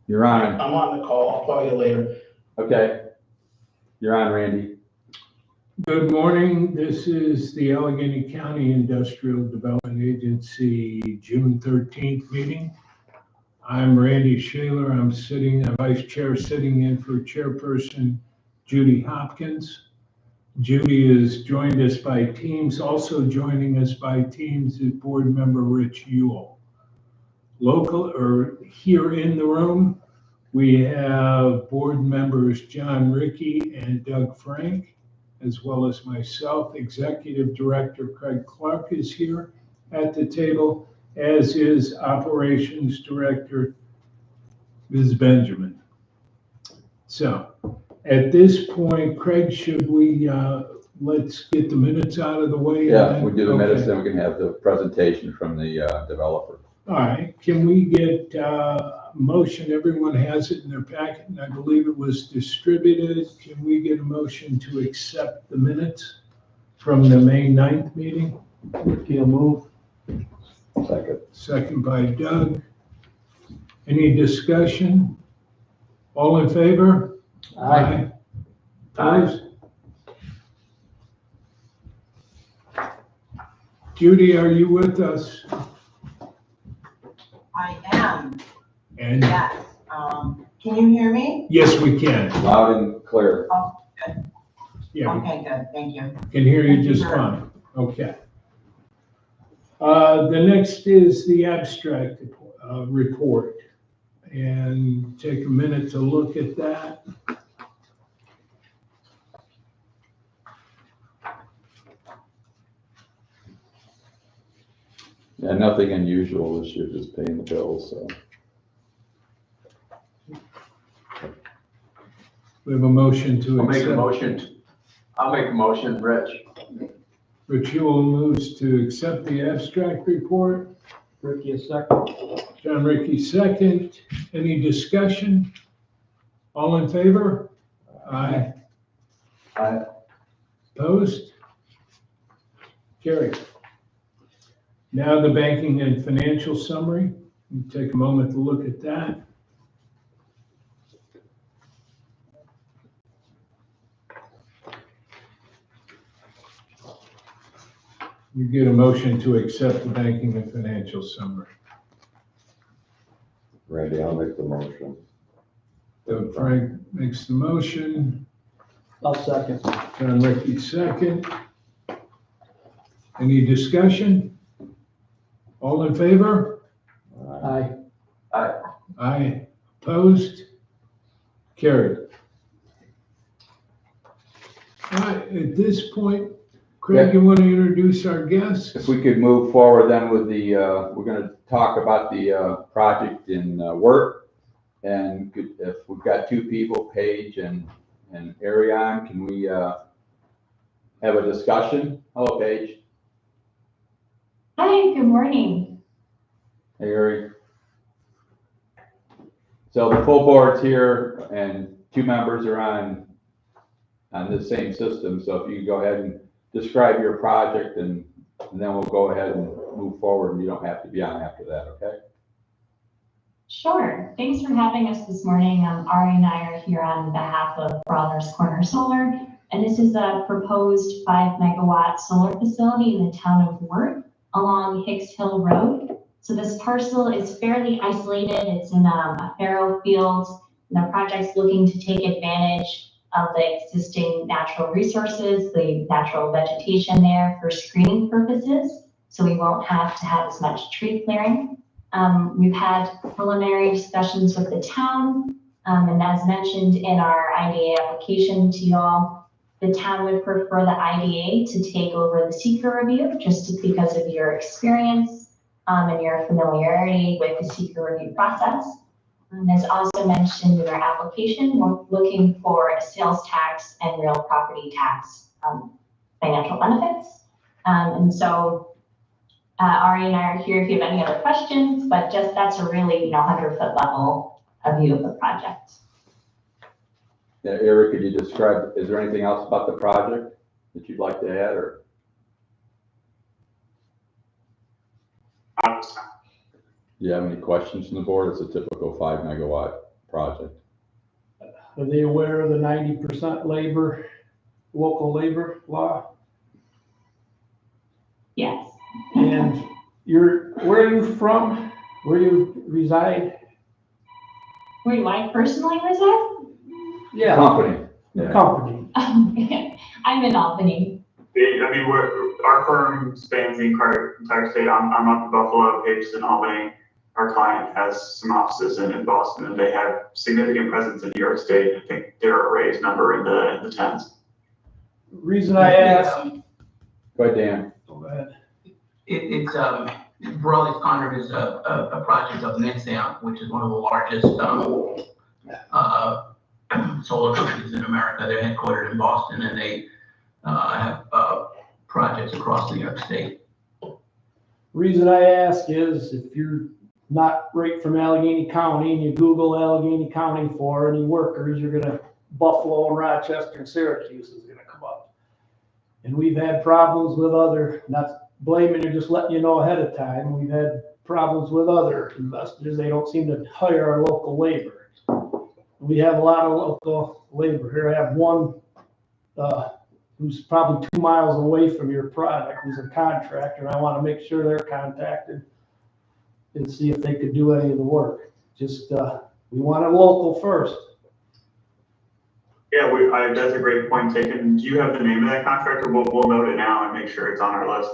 You're on. I'm on the call. I'll call you later. Okay. You're on, Randy. Good morning. This is the Allegheny County Industrial Development Agency June 13th meeting. I'm Randy Shaler. I'm Vice Chair, sitting in for Chairperson Judy Hopkins. Judy has joined us by Teams. Also joining us by Teams is Board Member Rich Ewell. Here in the room, we have Board Members John Rickey and Doug Frank, as well as myself. Executive Director Craig Clark is here at the table, as is Operations Director Ms. Benjamin. So at this point, Craig, should we, let's get the minutes out of the way? Yeah, we do the minutes, then we can have the presentation from the developer. All right, can we get a motion? Everyone has it in their packet, and I believe it was distributed. Can we get a motion to accept the minutes from the May 9th meeting? He'll move. Second. Second by Doug. Any discussion? All in favor? Aye. Opposed? Judy, are you with us? I am, And yes. Can you hear me? yes, we can. Loud and clear. Yeah, we Okay, good, thank you. can hear you just fine. Okay. The next is the abstract report. And take a minute to look at that. Yeah, nothing unusual this year, just paying the bills, so. We have a motion to I'll make a accept. motion. I'll make a motion, Rich. Rich Ewell moves to accept the abstract report. Ricky, a second. John Rickey, second. Any discussion? All in favor? Aye. Aye. Opposed? Carried. Now the banking and financial summary. Take a moment to look at that. You get a motion to accept the banking and financial summary. Randy, I'll make the motion. Doug Frank makes the motion. I'll second. John Rickey, second. Any discussion? All in favor? Aye. Aye. Opposed? Carried. All right, at this point, Craig, you want to introduce our guests? If we could move forward then with the, we're gonna talk about the project in Work. And if we've got two people, Paige and Ariane, can we have a discussion? Hello, Paige. Hi, good morning. Hey, Ari. So the full board's here and two members are on the same system. So if you could go ahead and describe your project and then we'll go ahead and move forward and you don't have to be on after that, okay? Sure. Thanks for having us this morning. Ari and I are here on behalf of Bronner's Corner Solar, and this is a proposed 5 megawatt solar facility in the town of Worth along Hicks Hill Road. So this parcel is fairly isolated. It's in a farrow field, and the project's looking to take advantage of the existing natural resources, the natural vegetation there for screening purposes. So we won't have to have as much tree clearing. We've had preliminary discussions with the town, and as mentioned in our IDA application to you all, the town would prefer the IDA to take over the seeker review just because of your experience and your familiarity with the seeker review process. As also mentioned in our application, we're looking for a sales tax and real property tax financial benefits. And so Ari and I are here if you have any other questions, but just that's a really 100-foot level view of the project. Yeah, Eric, could you describe, is there anything else about the project that you'd like to add or? Do you have any questions from the board? It's a typical 5 megawatt project. Are they aware of the 90% labor, local labor law? Yes. And where are you from? Where you reside? Where do I personally reside? Yeah, Company. the Yeah. company. I'm in Albany. I mean, our firm spans the entire state. I'm up in Buffalo, Pages in Albany. Our client has some offices in Boston, and they have significant presence in New York State. I think their arrays number in the tens. Reason I ask. Go ahead, Dan. Go ahead. It's broadly sponsored as a project of Nexamp, which is one of the largest solar companies in America. They're headquartered in Boston, and they have projects across New York State. Reason I ask is if you're not right from Allegheny County and you Google Allegheny County for any workers, you're gonna, Buffalo and Rochester and Syracuse is gonna come up. And we've had problems with other, not blaming you, just letting you know ahead of time, we've had problems with other investors. They don't seem to hire our local labor. We have a lot of local labor here. I have one who's probably 2 miles away from your product, who's a contractor, and I want to make sure they're contacted and see if they could do any of the work. Just, we want it local first. Yeah, that's a great point taken. Do you have the name of that contractor? We'll note it now and make sure it's on our list.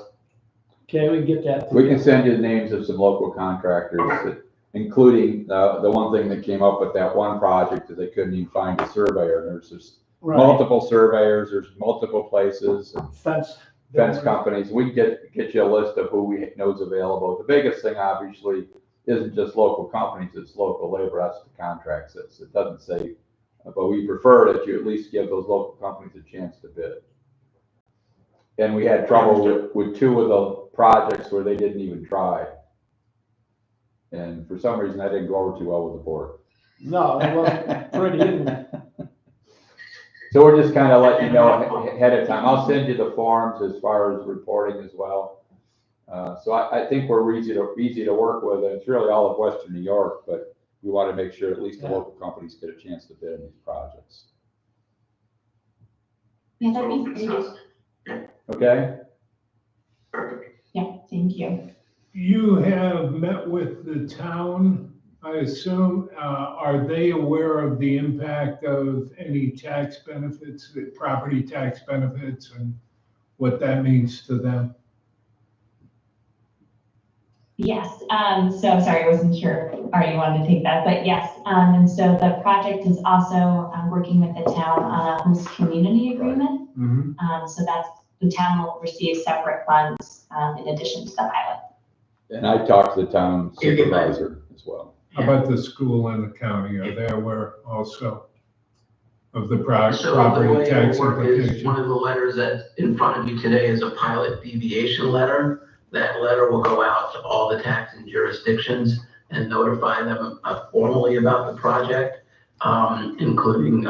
Okay, we can get that. We can send you the names of some local contractors, that, including the one thing that came up with that one project is they couldn't even find a surveyor. There's Right. multiple surveyors, there's multiple places, and Fence. fence companies. We can get you a list of who we know is available. The biggest thing, obviously, isn't just local companies, it's local labor. That's what the contract says. It doesn't say, but we prefer that you at least give those local companies a chance to bid. And we had trouble with 2 of the projects where they didn't even try. And for some reason, that didn't go over too well with the board. No, it wasn't pretty, isn't it? So we're just kind of letting you know ahead of time. I'll send you the forms as far as reporting as well. So I think we're easy to work with. It's really all of Western New York, but we want to make sure at least the local companies get a chance to bid in these projects. Yeah, that'd be great. Okay? Perfect. Yeah, thank you. You have met with the town, I assume. Are they aware of the impact of any tax benefits, the property tax benefits, and what that means to them? Yes, so sorry, I wasn't sure Ari wanted to take that, but yes. And so the project is also working with the town on a host community agreement. So that's, the town will receive separate funds in addition to the pilot. And I talked to the town supervisor as well. How about the school and the county? Are they aware also of the So the property way tax it'll work is, implication? one of the letters that's in front of you today is a pilot deviation letter. That letter will go out to all the taxing jurisdictions and notify them formally about the project, including,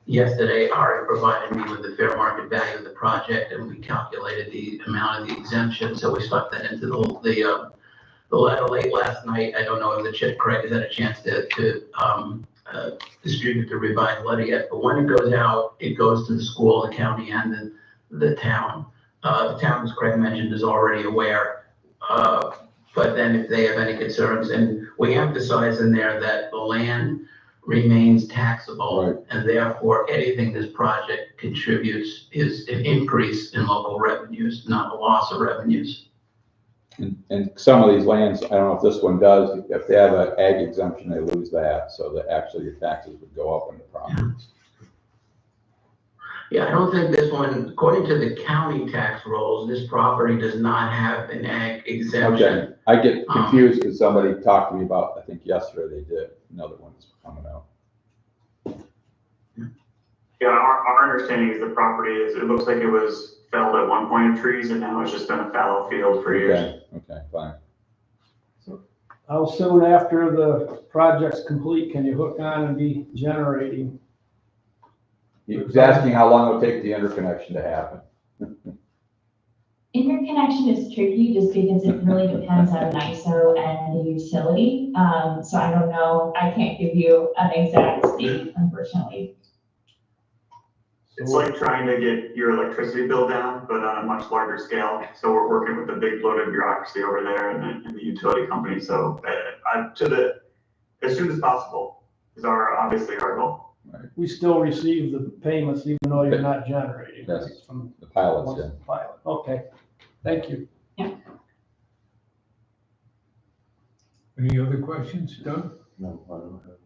yesterday, Ari provided me with the fair market value of the project, and we calculated the amount of the exemption, so we stuck that into the letter late last night. I don't know if the Chip Craig has had a chance to distribute the revised letter yet, but when it goes out, it goes to the school, the county, and the town. The town, as Craig mentioned, is already aware, but then if they have any concerns, and we emphasize in there that the land remains taxable, Right. and therefore anything this project contributes is an increase in local revenues, not a loss of revenues. And some of these lands, I don't know if this one does, if they have an ag exemption, they lose that. So that actually your taxes would go up on the properties. Yeah, I don't think this one, according to the county tax rolls, this property does not have an ag exemption. Okay, I get confused because somebody talked to me about, I think yesterday they did, another one's coming out. Yeah, our understanding is the property is, it looks like it was felled at one point of trees and now it's just been a fallow field for years. Okay, fine. How soon after the project's complete can you hook on and be generating? He was asking how long it would take the interconnection to happen. Interconnection is tricky just because it really depends on NISO and the utility. So I don't know, I can't give you an exact date, unfortunately. It's like trying to get your electricity bill down, but on a much larger scale. So we're working with the big bloated bureaucracy over there and the utility company. So as soon as possible is obviously our goal. We still receive the payments even though you're not generating. Yes. It's from The pilots, yeah. the pilot. Okay, thank you. Any other questions, Doug? No, I don't have.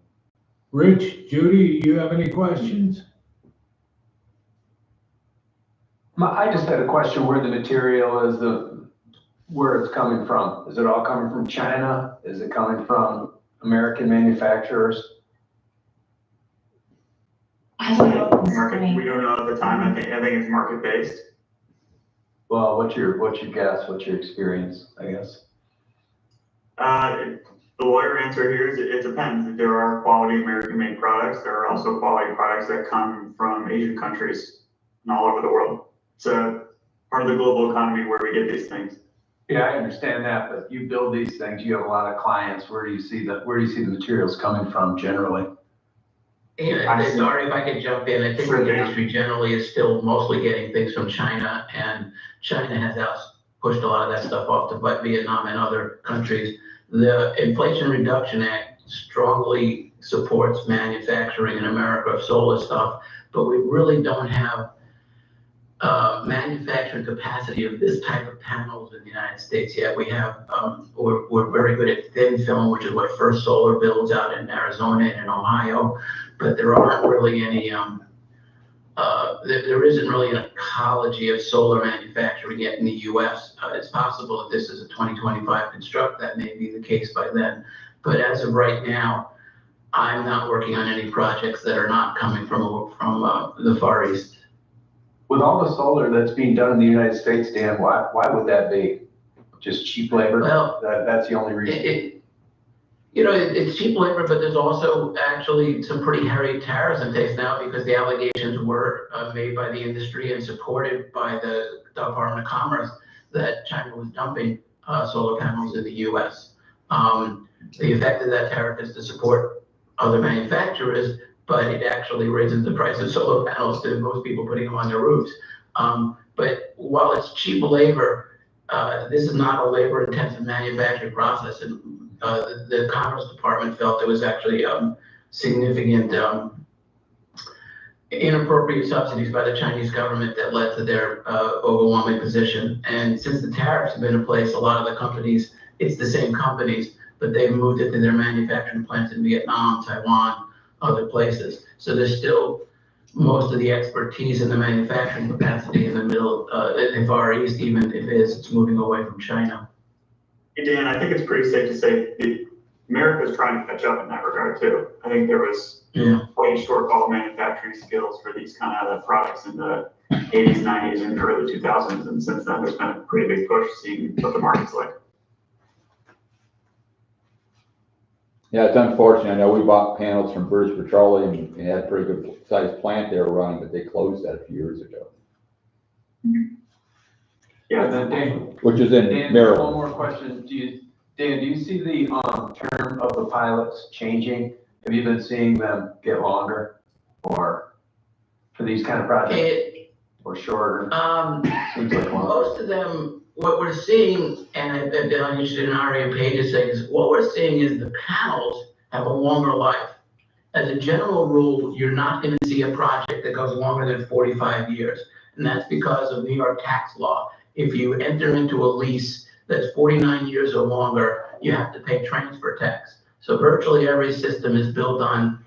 Rich, Judy, you have any questions? I just had a question where the material is, where it's coming from. Is it all coming from China? Is it coming from American manufacturers? I don't know at this Market, we point. don't know at the time. I think it's market based. Well, what's your guess? What's your experience, I guess? The lawyer answer here is it depends. There are quality American made products. There are also quality products that come from Asian countries and all over the world. It's a part of the global economy where we get these things. Yeah, I understand that, but you build these things, you have a lot of clients. Where do you see the materials coming from generally? Yeah, sorry if I could jump in. I think Sure, the yeah. industry generally is still mostly getting things from China, and China has pushed a lot of that stuff off to Vietnam and other countries. The Inflation Reduction Act strongly supports manufacturing in America of solar stuff, but we really don't have manufacturing capacity of this type of panels in the United States yet. We have, we're very good at thin film, which is what First Solar builds out in Arizona and in Ohio, but there aren't really any, there isn't really an ecology of solar manufacturing yet in the US. It's possible if this is a 2025 construct, that may be the case by then. But as of right now, I'm not working on any projects that are not coming from the Far East. With all the solar that's being done in the United States, Dan, why would that be? Just cheap labor? Well, That's the only reason. It's cheap labor, but there's also actually some pretty hairy tariffs in place now because the allegations were made by the industry and supported by the Department of Commerce that China was dumping solar panels in the US. The effect of that tariff is to support other manufacturers, but it actually raises the price of solar panels to most people putting them on their roofs. But while it's cheap labor, this is not a labor-intensive manufacturing process. And the Commerce Department felt there was actually significant inappropriate subsidies by the Chinese government that led to their overwhelming position. And since the tariffs have been in place, a lot of the companies, it's the same companies, but they've moved it to their manufacturing plants in Vietnam, Taiwan, other places. So there's still most of the expertise in the manufacturing capacity in the middle, in the Far East, even if it's moving away from China. Hey, Dan, I think it's pretty safe to say America's trying to catch up in that regard too. I think there was quite a shortfall of manufacturing skills for these kind of products in the 80s, 90s, and early 2000s. And since then, there's been a pretty big push seeing what the market's like. Yeah, it's unfortunate. I know we bought panels from British Petroleum and had a pretty good sized plant they were running, but they closed that a few years ago. Yeah, And then Dan, Which is in Dan, Maryland. one more question. Dan, do you see the term of the pilots changing? Have you been seeing them get longer or for these kind of projects or shorter? Seems like longer. Most of them, what we're seeing, and I've been interested in Ari and Page's things, what we're seeing is the panels have a longer life. As a general rule, you're not going to see a project that goes longer than 45 years. And that's because of New York tax law. If you enter into a lease that's 49 years or longer, you have to pay transfer tax. So virtually every system is built on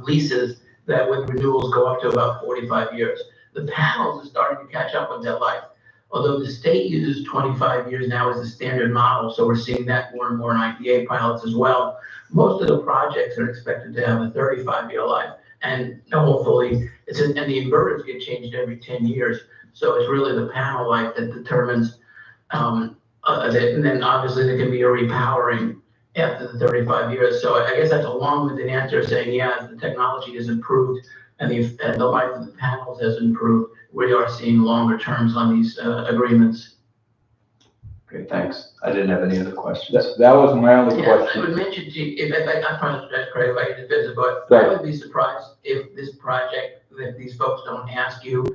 leases that with renewals go up to about 45 years. The panels are starting to catch up with that life. Although the state uses 25 years now as the standard model, so we're seeing that more and more in IPA pilots as well. Most of the projects are expected to have a 35-year life. And hopefully, and the inverters get changed every 10 years. So it's really the panel life that determines that, and then obviously there can be a repowering after the 35 years. So I guess that's a long-winded answer saying, yeah, as the technology has improved and the life of the panels has improved. We are seeing longer terms on these agreements. Great, thanks. I didn't have any other questions. That was my only Yeah, I question. would mention to you, if I apologize, Craig, if I could visit, but Right. I would be surprised if this project, if these folks don't ask you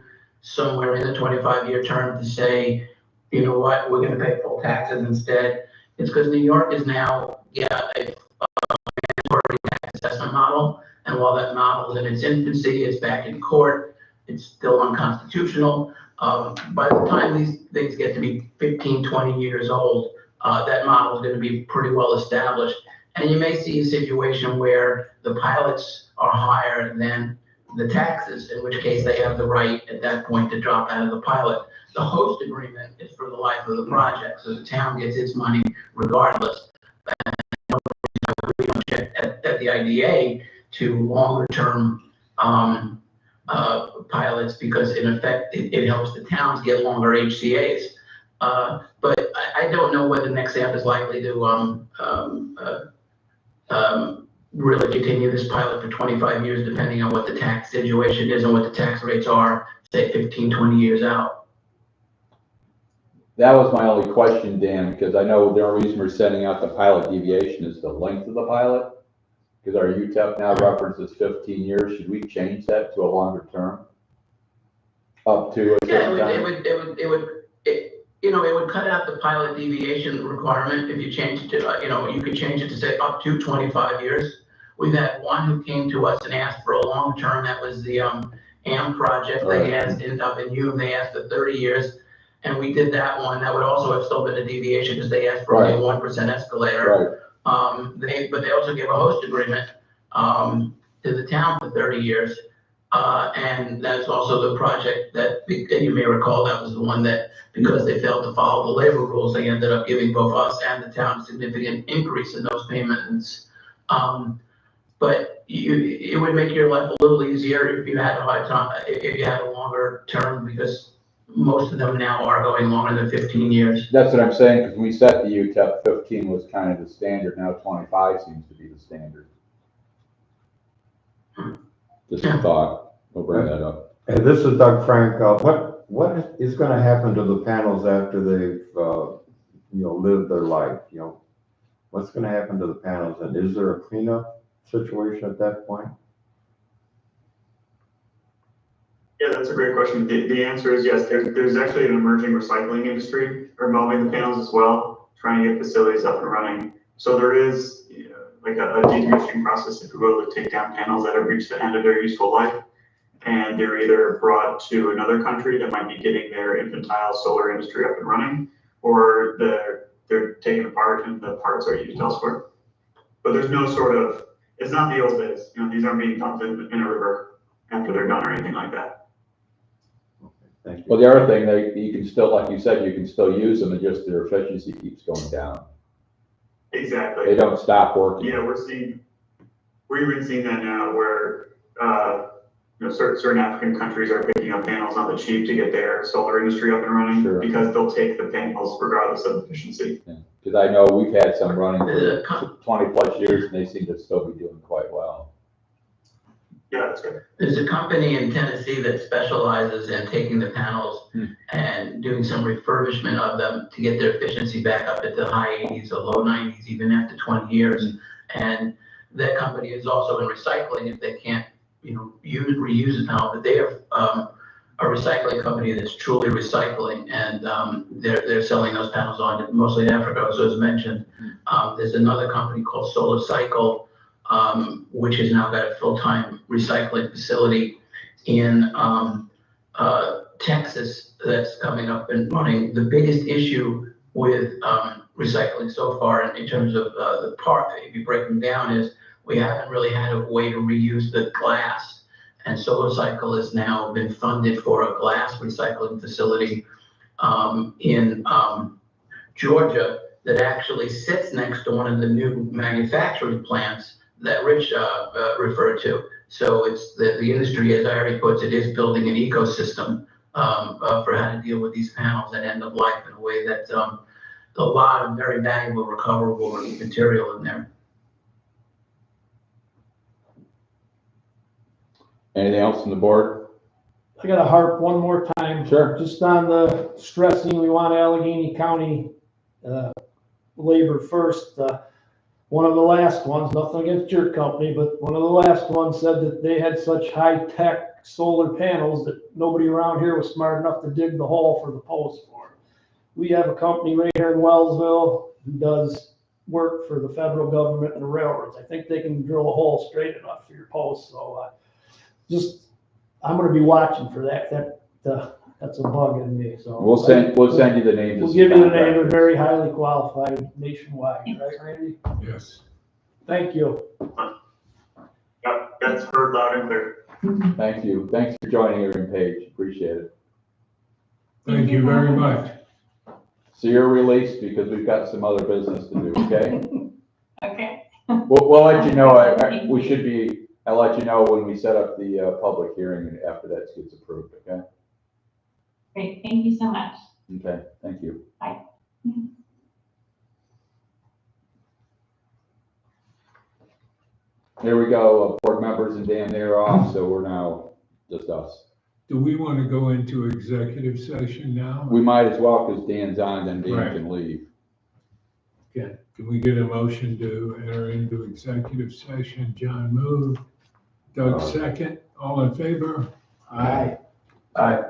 somewhere in the 25-year term to say, you know what, we're gonna pay full taxes instead. It's because New York is now, a mandatory tax assessment model, and while that model is in its infancy, it's back in court, it's still unconstitutional. By the time these things get to be 15, 20 years old, that model is going to be pretty well established. And you may see a situation where the pilots are higher than the taxes, in which case they have the right at that point to drop out of the pilot. The host agreement is for the life of the project, so the town gets its money regardless. At the IDA to longer term pilots, because in effect it helps the towns get longer HCAs. But I don't know whether NextAmp is likely to really continue this pilot for 25 years, depending on what the tax situation is and what the tax rates are, say 15, 20 years out. That was my only question, Dan, because I know the only reason we're sending out the pilot deviation is the length of the pilot. Because our UTEP now references 15 years. Should we change that to a longer term? Up to a certain time? It would cut out the pilot deviation requirement if you change it to, you could change it to say up to 25 years. We've had one who came to us and asked for a long term. That was the AMP project. They asked up in June, they asked for 30 years. And we did that one. That would also have still been a deviation because they asked for only a 1% escalator. Right. But they also gave a host agreement to the town for 30 years. And that's also the project that, and you may recall, that was the one that, because they failed to follow the labor rules, they ended up giving both us and the town a significant increase in those payments. But it would make your life a little easier if you had a longer term, because most of them now are going longer than 15 years. That's what I'm saying, because when we set the UTEP, 15 was kind of the standard. Now 25 seems to be the standard. Just a thought. We'll bring that up. And this is Doug Frank. What is going to happen to the panels after they've lived their life? What's going to happen to the panels, and is there a cleanup situation at that point? Yeah, that's a great question. The answer is yes. There's actually an emerging recycling industry involving the panels as well, trying to get facilities up and running. So there is like a decommissioning process, if you will, to take down panels that have reached the end of their useful life. And they're either brought to another country that might be getting their infantile solar industry up and running, or they're taken apart and the parts are used elsewhere. But there's no sort of, it's not the old days. These aren't being dumped in a river after they're done or anything like that. Thank you. Well, the other thing, you can still, like you said, you can still use them, and just their efficiency keeps going down. Exactly. They don't stop working. Yeah, we're even seeing that now where certain African countries are picking up panels on the cheap to get their solar industry up and running, because they'll take the panels regardless of efficiency. Because I know we've had some running for 20 plus years, and they seem to still be doing quite well. Yeah, that's good. There's a company in Tennessee that specializes in taking the panels and doing some refurbishment of them to get their efficiency back up at the high 80s or low 90s, even after 20 years. And that company is also in recycling if they can't, reuse the panel. But they have a recycling company that's truly recycling, and they're selling those panels on mostly in Africa, as was mentioned. There's another company called Solar Cycle, which has now got a full-time recycling facility in Texas that's coming up and running. The biggest issue with recycling so far in terms of the part, if you break them down, is we haven't really had a way to reuse the glass. And Solar Cycle has now been funded for a glass recycling facility in Georgia that actually sits next to one of the new manufacturing plants that Rich referred to. So it's the industry, as I already puts it, is building an ecosystem for how to deal with these panels at end of life in a way that's a lot of very valuable recoverable material in there. Anything else from the board? I gotta harp one more time. Sure. Just on the stressing, we want Allegheny County, labor first. One of the last ones, nothing against your company, but one of the last ones said that they had such high-tech solar panels that nobody around here was smart enough to dig the hole for the post for. We have a company right here in Wellsville who does work for the federal government and the railroads. I think they can drill a hole straight enough for your post, so, I'm gonna be watching for that. That's a bug in me, so. We'll send you the names. We'll of give some you the name. They're contractors. very highly qualified nationwide, right, Randy? Yes. Thank you. Yep, that's heard loud and clear. Thank you. Thanks for joining, Erin Page. Appreciate it. Thank you very much. So you're released because we've got some other business to do, okay? Okay. We'll let you know. I'll let you know when we set up the public hearing and after that gets approved, okay? Great, thank you so much. Okay, thank you. Bye. There we go. Board members and Dan, they're off, so we're now just us. Do we want to go into executive session now? We might as well because Dan's on, then Dan Right. can leave. Okay, can we get a motion to enter into executive session? John moved. Doug second. All in favor? Aye. Aye.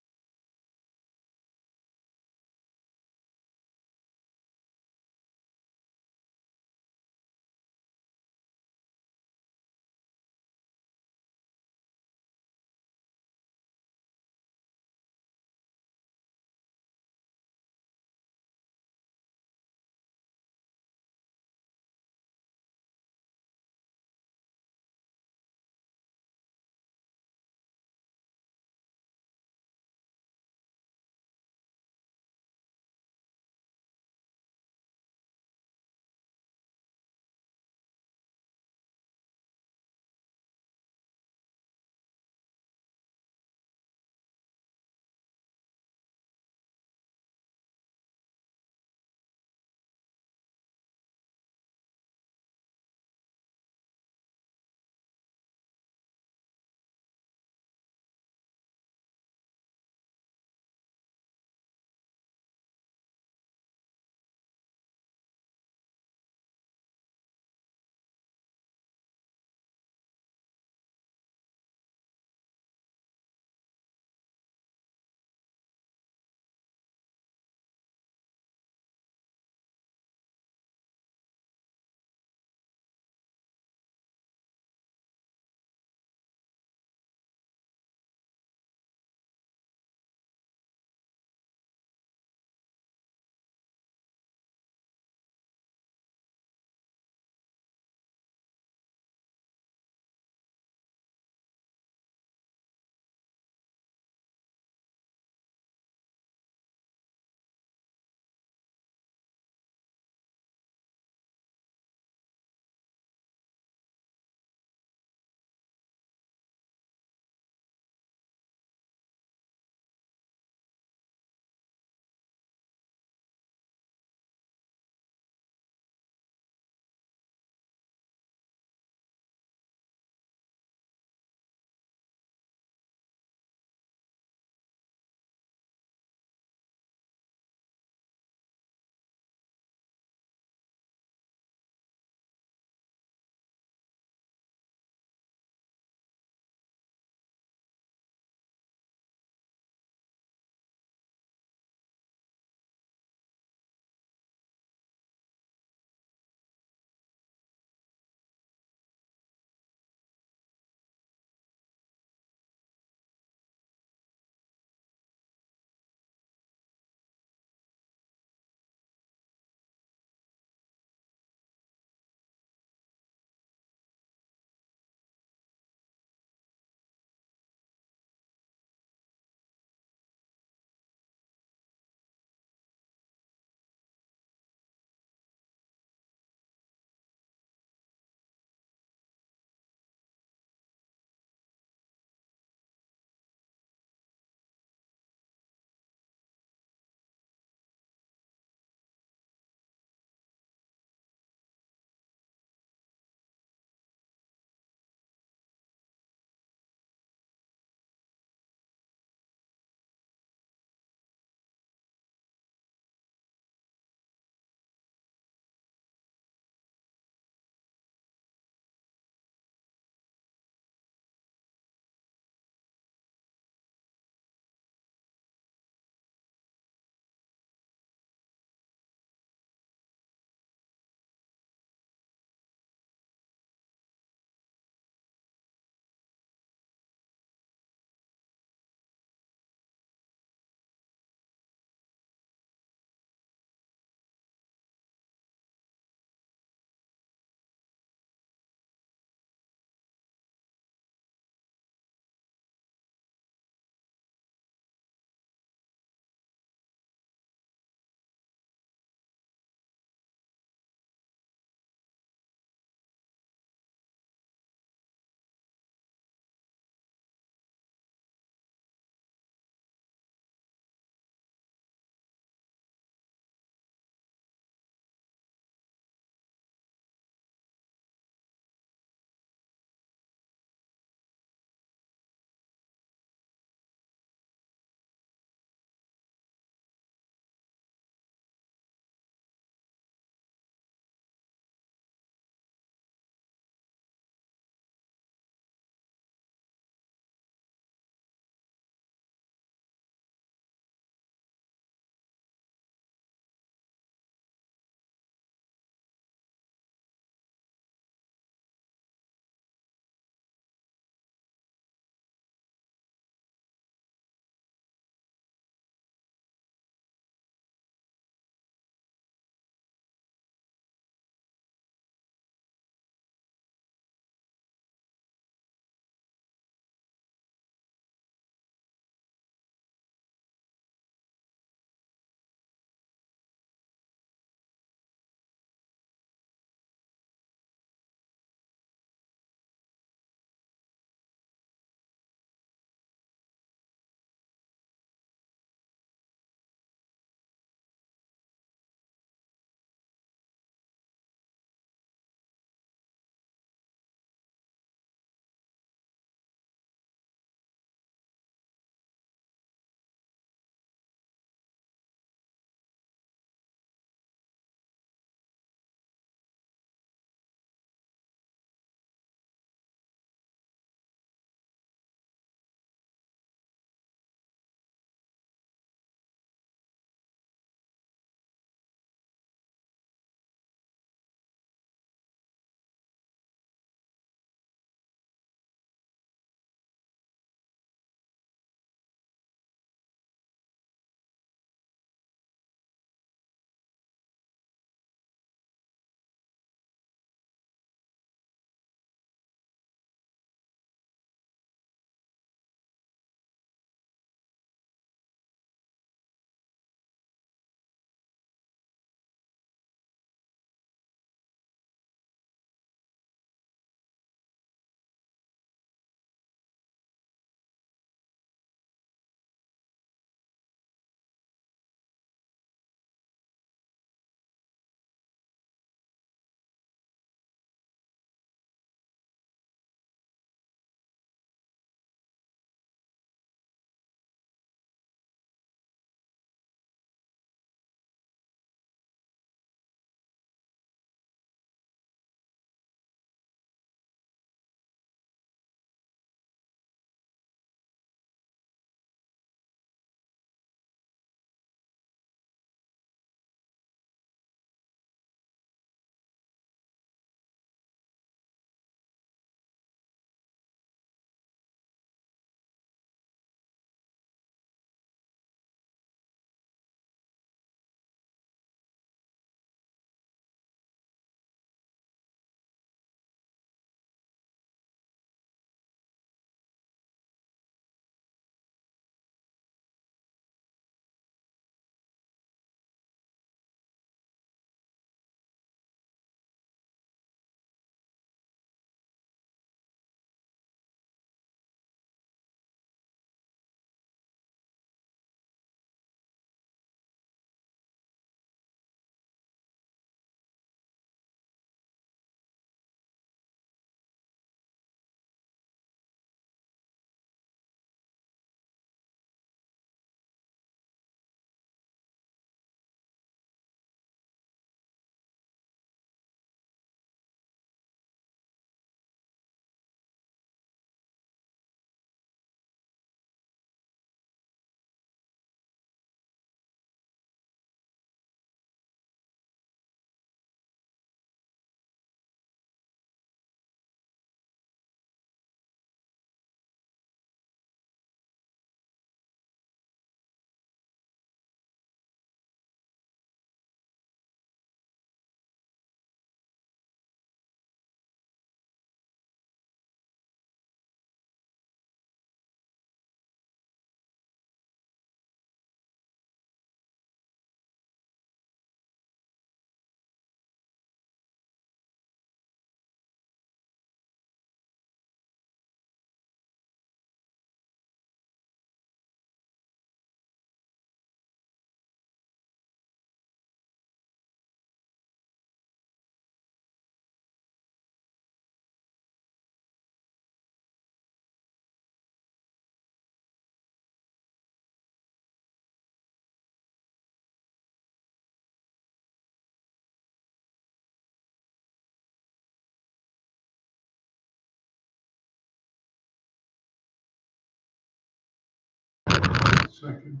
Second.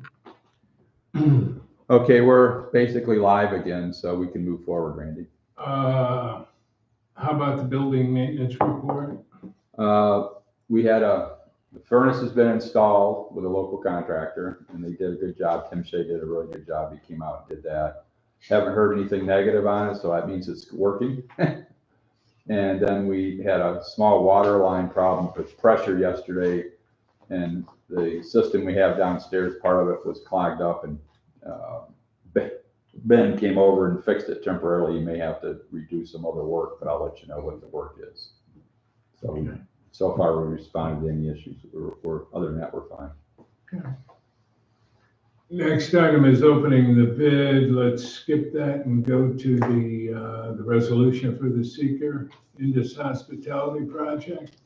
Okay, we're basically live again, so we can move forward, Randy. How about the building maintenance report? We had the furnace has been installed with a local contractor, and they did a good job. Tim Shea did a really good job. He came out and did that. Haven't heard anything negative on it, so that means it's working. And then we had a small water line problem with pressure yesterday, and the system we have downstairs, part of it was clogged up, and Ben came over and fixed it temporarily. You may have to redo some other work, but I'll let you know what the work is. So far we responded to any issues. Other than that, we're fine. Okay. Next item is opening the bid. Let's skip that and go to the resolution for the seeker Indus Hospitality Project.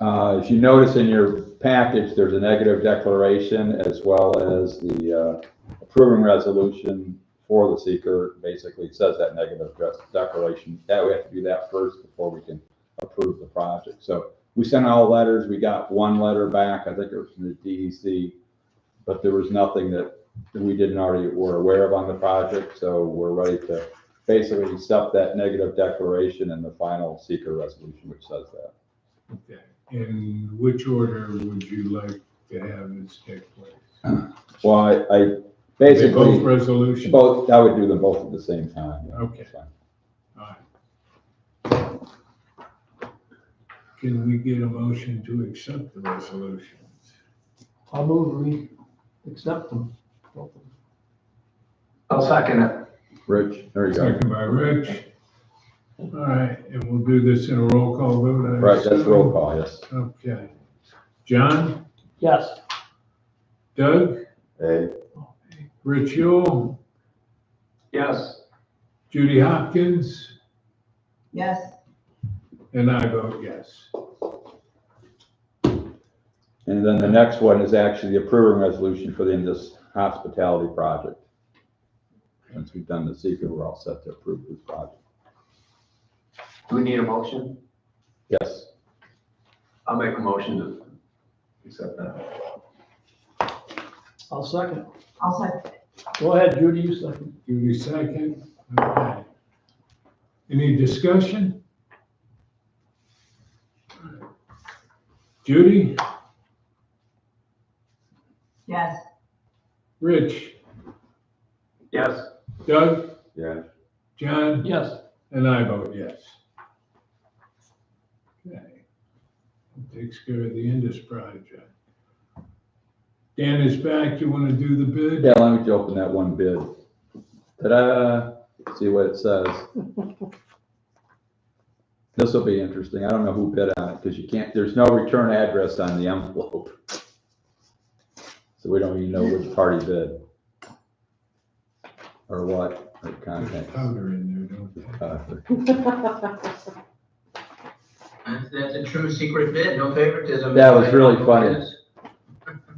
If you notice in your package, there's a negative declaration as well as the approving resolution for the seeker. Basically, it says that negative declaration. That we have to do that first before we can approve the project. So we sent all letters. We got one letter back. I think it was from the DEC, but there was nothing that we didn't already were aware of on the project. So we're ready to basically accept that negative declaration and the final seeker resolution, which says that. Okay. In which order would you like to have this take place? Well, I basically both resolutions. Both. I would do them both at the same time. Yeah, okay. All right. Can we get a motion to accept the resolutions? I'll move, we accept them. I'll second it. Rich, there you go. Second by Rich. All right, and we'll do this in a roll call vote. Right, that's roll call, yes. Okay. John? Yes. Doug? Hey, Rich Yule? Yes. Judy Hopkins? Yes. And I vote yes. And then the next one is actually the approving resolution for the Indus Hospitality Project. Once we've done the seeker, we're all set to approve this project. Do we need a motion? Yes. I'll make a motion to accept that. I'll second. I'll second. Go ahead, Judy, you second. Judy second. Okay. Any discussion? Judy? Yes. Rich? Yes. Doug? yeah, John? Yes. And I vote yes. Okay. That takes care of the Indus project. Dan is back. You want to do the bid? Yeah, let me open that one bid. Ta-da! See what it says. This will be interesting. I don't know who bid on it because you can't, there's no return address on the envelope. So we don't even know which party bid. Or what, or There's content. powder in there, don't they? That's a true secret bid, no favoritism. That was really funny.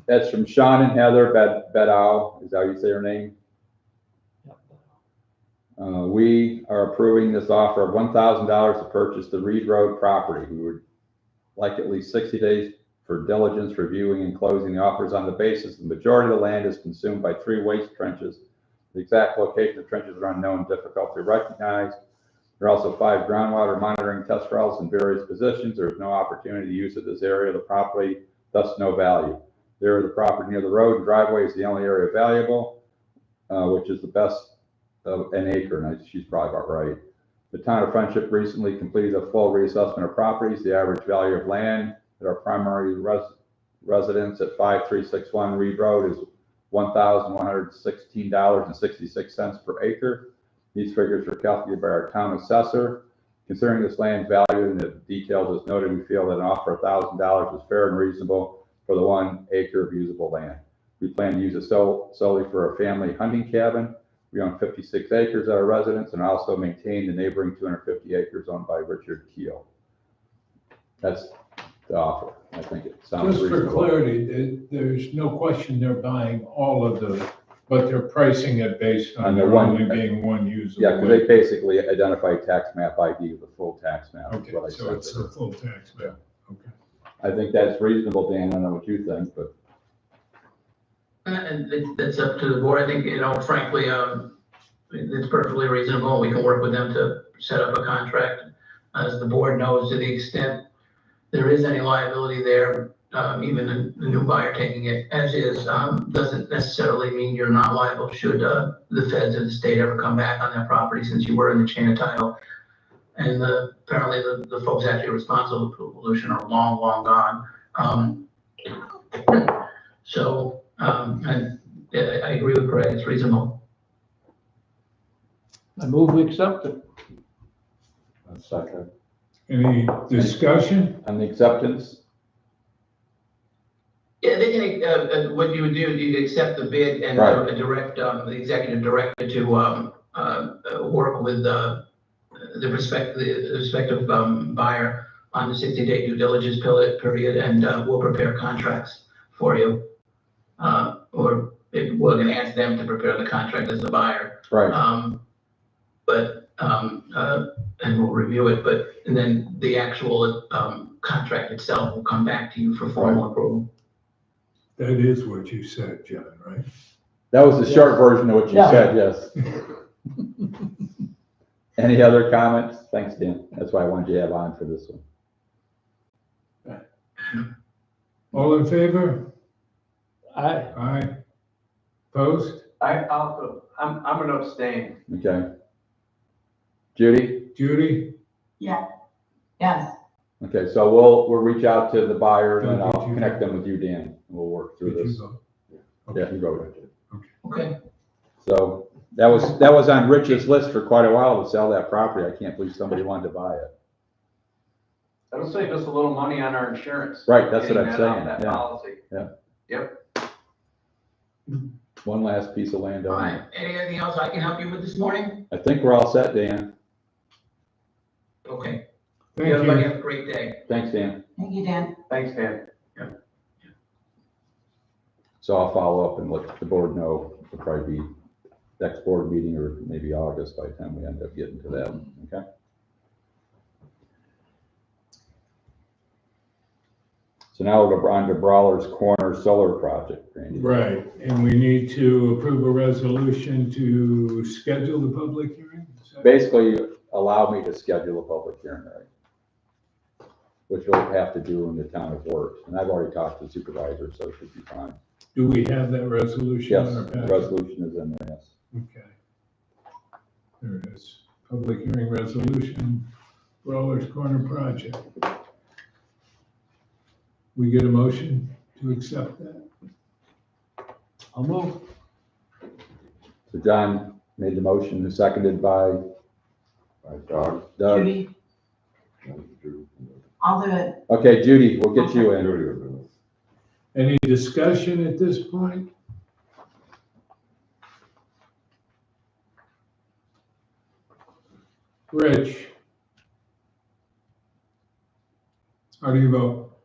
That's from Sean and Heather Bedau, is that how you say her name? We are approving this offer of $1,000 to purchase the Reed Road property. We would like at least 60 days for diligence, reviewing, and closing the offers on the basis the majority of the land is consumed by 3 waste trenches. The exact location of trenches are unknown, difficult to recognize. There are also 5 groundwater monitoring test wells in various positions. There is no opportunity to use of this area of the property, thus no value. There is the property near the road and driveway is the only area valuable, which is the best of an acre, and she's probably about right. The town of Friendship recently completed a full reassessment of properties. The average value of land at our primary residence at 5361 Reed Road is $1,116.66 per acre. These figures were calculated by our town assessor. Considering this land value and the details as noted, we feel that an offer of $1,000 is fair and reasonable for the 1 acre of usable land. We plan to use it solely for a family hunting cabin. We own 56 acres at our residence and also maintain the neighboring 250 acres owned by Richard Keel. That's the offer. I think it sounds Just for reasonable. clarity, there's no question they're buying all of the, but they're pricing it based on On the there one- only being one usable. Yeah, because they basically identify tax map ID with the full tax map. is Okay, what I so said it's to a her. full tax bill. Okay. I think that's reasonable, Dan. I don't know what you think, but And that's up to the board. I think, frankly, it's perfectly reasonable. We can work with them to set up a contract. As the board knows, to the extent there is any liability there, even the new buyer taking it as is, doesn't necessarily mean you're not liable should the feds or the state ever come back on that property, since you were in the chain of title. And apparently the folks actually responsible for pollution are long, long gone. And I agree with Greg, it's reasonable. I move we accept it. A second. Any discussion? On the acceptance? Yeah, they can, what you would do, you'd accept the bid and Right. direct, the executive director to, work with, the respective, buyer on the 60-day due diligence period, and, we'll prepare contracts for you. Or we're gonna ask them to prepare the contract as the buyer. Right. And we'll review it, and then the actual, contract itself will come back to you for formal approval. That is what you said, John, right? That was the short version of what you said, yes. Any other comments? Thanks, Dan. That's why I wanted you to have on for this one. All in favor? Aye. Aye. Opposed? I'm gonna abstain. Okay. Judy? Judy? Yes. Okay, so we'll reach out to the buyer and then Did I'll you- connect them with you, Dan, and we'll work through Did you this. vote? Yeah, he wrote it. Okay. So that was on Rich's list for quite a while to sell that property. I can't believe somebody wanted to buy it. That'll save us a little money on our insurance. Right, that's what I'm Getting that out, saying, That yeah. policy. Yeah. Yep. One last piece of land All on right, it. anything else I can help you with this morning? I think we're all set, Dan. Okay. Thank Everybody you. have a great day. Thanks, Dan. Thank you, Dan. Thanks, Dan. So I'll follow up and let the board know. It'll probably be next board meeting or maybe August by the time we end up getting to that, okay? So now we'll go on to Brawler's Corner Solar Project, Randy. Right, and we need to approve a resolution to schedule the public hearing? Is that- Basically, allow me to schedule a public hearing, right? Which we'll have to do in the town of Works, and I've already talked to the supervisor, so it should be fine. Do we have that resolution Yes, on our the packet? resolution is in there, yes. Okay. There it is. Public hearing resolution, Brawler's Corner project. We get a motion to accept that? I'll move. So John made the motion, seconded by Doug. Doug. Judy, I'll do it. Okay, Judy, we'll get you in. Any discussion at this point? Rich? How do you vote?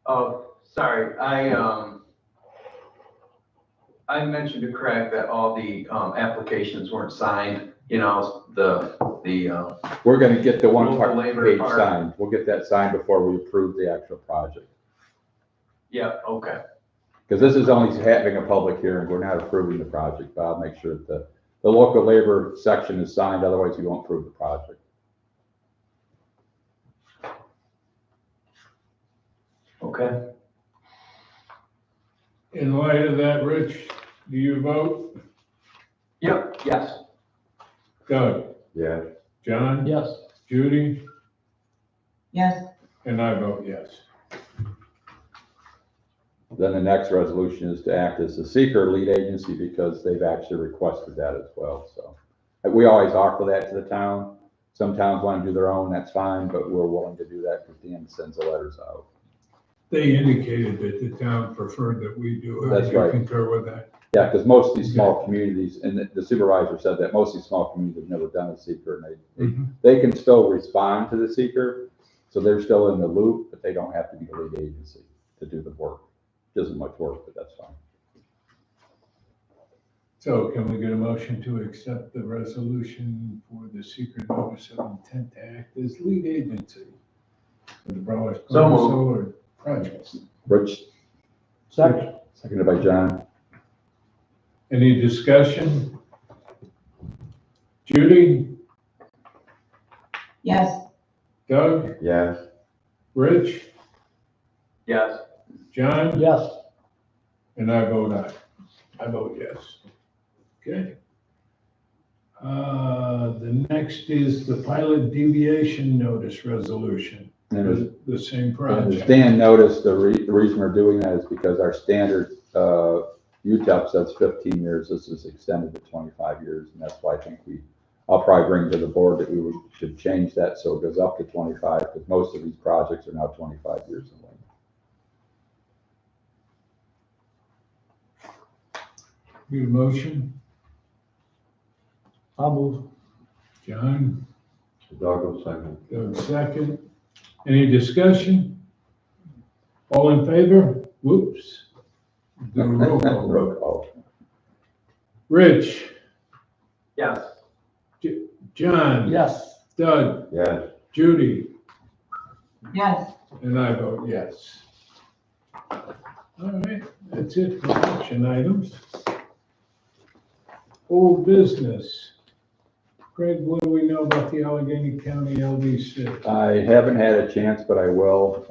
Oh, sorry, I mentioned to Craig that all the, applications weren't signed, We're gonna get the one Local part labor page part. signed. We'll get that signed before we approve the actual project. yeah, okay. Because this is only having a public hearing. We're not approving the project, but I'll make sure that the local labor section is signed, otherwise we won't approve the project. Okay. In light of that, Rich, do you vote? Yep, yes. Doug? Yeah. John? Yes. Judy? Yes. And I vote yes. Then the next resolution is to act as the seeker lead agency because they've actually requested that as well, so. We always offer that to the town. Some towns want to do their own, that's fine, but we're willing to do that because Dan sends the letters out. They indicated that the town preferred that we do it. That's Do you right. concur with that? Yeah, because most of these small communities, and the supervisor said that most of these small communities have never done a seeker, and they can still respond to the seeker, so they're still in the loop, but they don't have to be the lead agency to do the work. Isn't much work, but that's fine. So can we get a motion to accept the resolution for the secret notice of intent to act as lead agency for the Brawler's So Corner moved. Solar project? Rich, Second. Seconded by John. Any discussion? Judy, Yes. Doug, Yes. Rich, Yes. John, Yes. and I vote aye. I vote yes. Okay. The next is the pilot deviation notice resolution. And as, The same and as project. Dan noticed, the reason we're doing that is because our standard, UTEP says 15 years. This is extended to 25 years. And that's why I think I'll probably bring to the board that should change that so it goes up to 25, because most of these projects are now 25 years in length. Need a motion? I'll move. John, Doug will second. Doug second. Any discussion? All in favor? Whoops. Do a roll call. Roll call. Rich, Yes. John, Yes. Doug, Yes. Judy, Yes. and I vote yes. All right, that's it for action items. Old business. Greg, what do we know about the Allegheny County LDC? I haven't had a chance, but I will,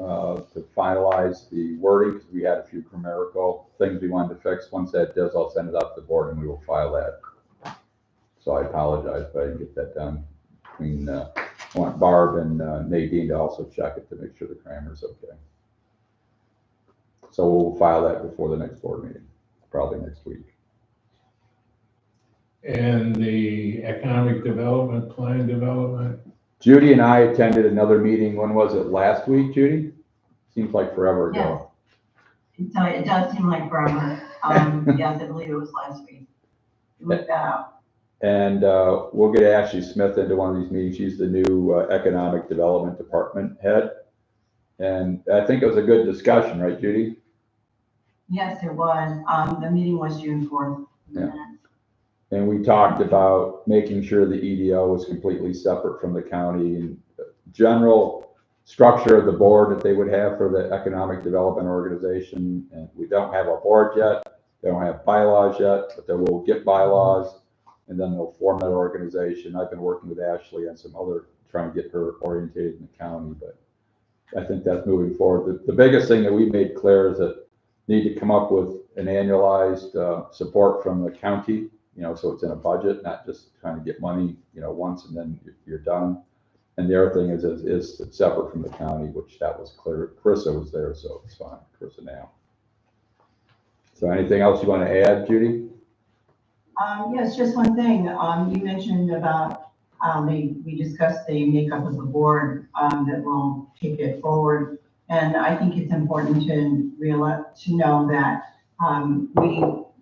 to finalize the wording, because we had a few grammatical things we wanted to fix. Once that does, I'll send it up to the board and we will file that. So I apologize, but I didn't get that done between, I want Barb and Nadine to also check it to make sure the grammar's okay. So we'll file that before the next board meeting, probably next week. And the economic development, plan development? Judy and I attended another meeting. When was it? Last week, Judy? Seems like forever ago. So it does seem like forever. Yes, I believe it was last week. Look that up. And we'll get Ashley Smith into one of these meetings. She's the new Economic Development Department head. And I think it was a good discussion, right, Judy? Yes, it was. The meeting was June 4th. Yeah. And we talked about making sure the EDO was completely separate from the county, and general structure of the board that they would have for the Economic Development Organization. And we don't have a board yet. They don't have bylaws yet, but they will get bylaws, and then they'll form that organization. I've been working with Ashley on some other, trying to get her orientated in the county, but I think that's moving forward. The biggest thing that we made clear is that need to come up with an annualized support from the county, so it's in a budget, not just trying to get money, once and then you're done. And the other thing is it's separate from the county, which that was clear. Carissa was there, so it's fine. Carissa now. So anything else you want to add, Judy? Yes, just one thing. You mentioned about, we discussed the makeup of the board, that will take it forward. And I think it's important to know that,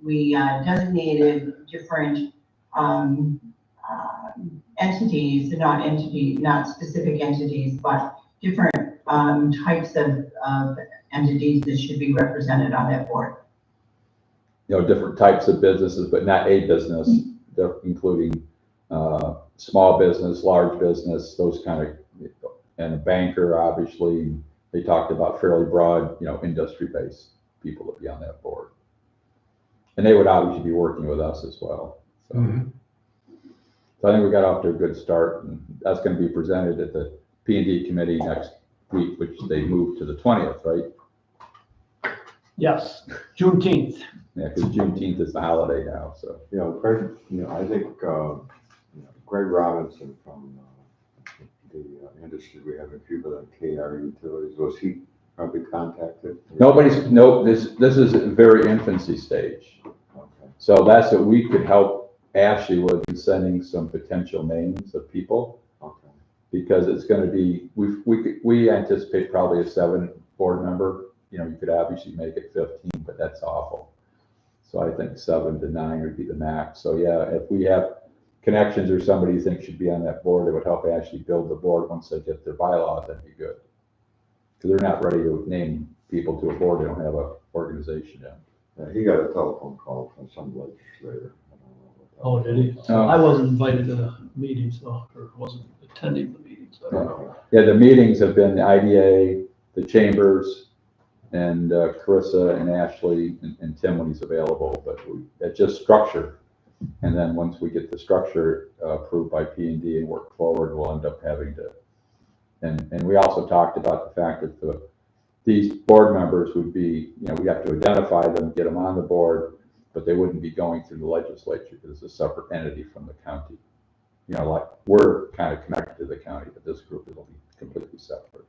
we designated different, entities, not specific entities, but different, types of entities that should be represented on that board. Different types of businesses, but not a business. They're including small business, large business, those kind of, and a banker, obviously. They talked about fairly broad, industry-based people to be on that board. And they would obviously be working with us as well. So, so I think we got off to a good start, and that's going to be presented at the P&D committee next week, which they moved to the 20th, right? Yes, Juneteenth. Yeah, because Juneteenth is the holiday now, so. Craig, I think, Greg Robinson from the industry, we have a few of the KR utilities, was he probably contacted? This is a very infancy stage. Okay. So that's what we could help Ashley with, in sending some potential names of people. Okay. Because it's going to be, we anticipate probably a 7 board member. You could obviously make it 15, but that's awful. So I think 7 to 9 would be the max. So yeah, if we have connections or somebody you think should be on that board, it would help Ashley build the board once they get their bylaws, that'd be good. Because they're not ready to name people to a board, they don't have an organization yet. Yeah, he got a telephone call from some legislator. Oh, did he? I wasn't invited to the meeting, or wasn't attending the meeting, so I don't know. Yeah, the meetings have been the IDA, the chambers, and Carissa and Ashley and Tim when he's available, but it's just structure. And then once we get the structure approved by P&D and work forward, we'll end up having to, and we also talked about the fact that these board members would be, we have to identify them, get them on the board, but they wouldn't be going through the legislature because it's a separate entity from the county. Like we're kind of connected to the county, but this group will be completely separate.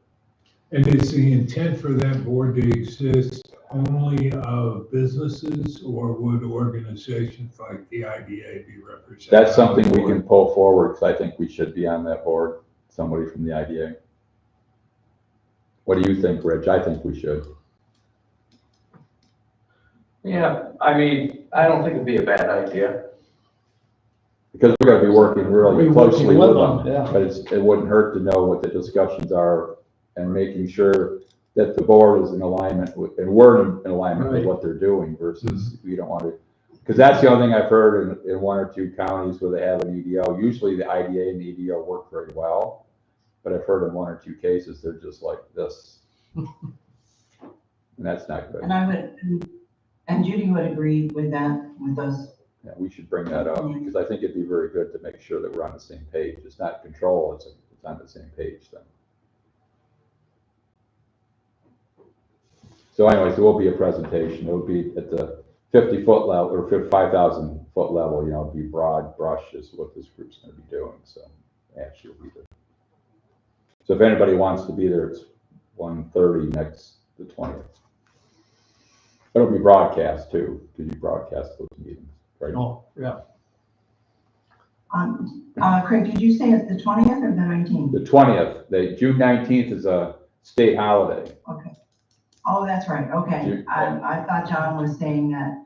And is the intent for that board to exist only of businesses, or would organizations like the IDA be represented? That's something we can pull forward, because I think we should be on that board, somebody from the IDA. What do you think, Rich? I think we should. Yeah, I mean, I don't think it'd be a bad idea. Because we're gonna be working really closely with them, yeah. but it wouldn't hurt to know what the discussions are and making sure that the board is in alignment with, and we're in alignment with what they're doing versus we don't want to, because that's the only thing I've heard in one or two counties where they have an EDO. Usually the IDA and the EDO work very well, but I've heard in one or two cases, they're just like this. And that's not good. And I would, and Judy would agree with that, with us. Yeah, we should bring that up because I think it'd be very good to make sure that we're on the same page. It's not control, it's on the same page then. So anyways, there will be a presentation. It'll be at the 50-foot level or 5,000-foot level, it'll be broad brush is what this group's going to be doing. So actually will be there. So if anybody wants to be there, it's 1:30 next, the 20th. It'll be broadcast too, because you broadcast those meetings, right? Oh, yeah. Craig, did you say it's the 20th or the 19th? The 20th, June 19th is a state holiday. Okay. Oh, that's right. Okay. I thought John was saying that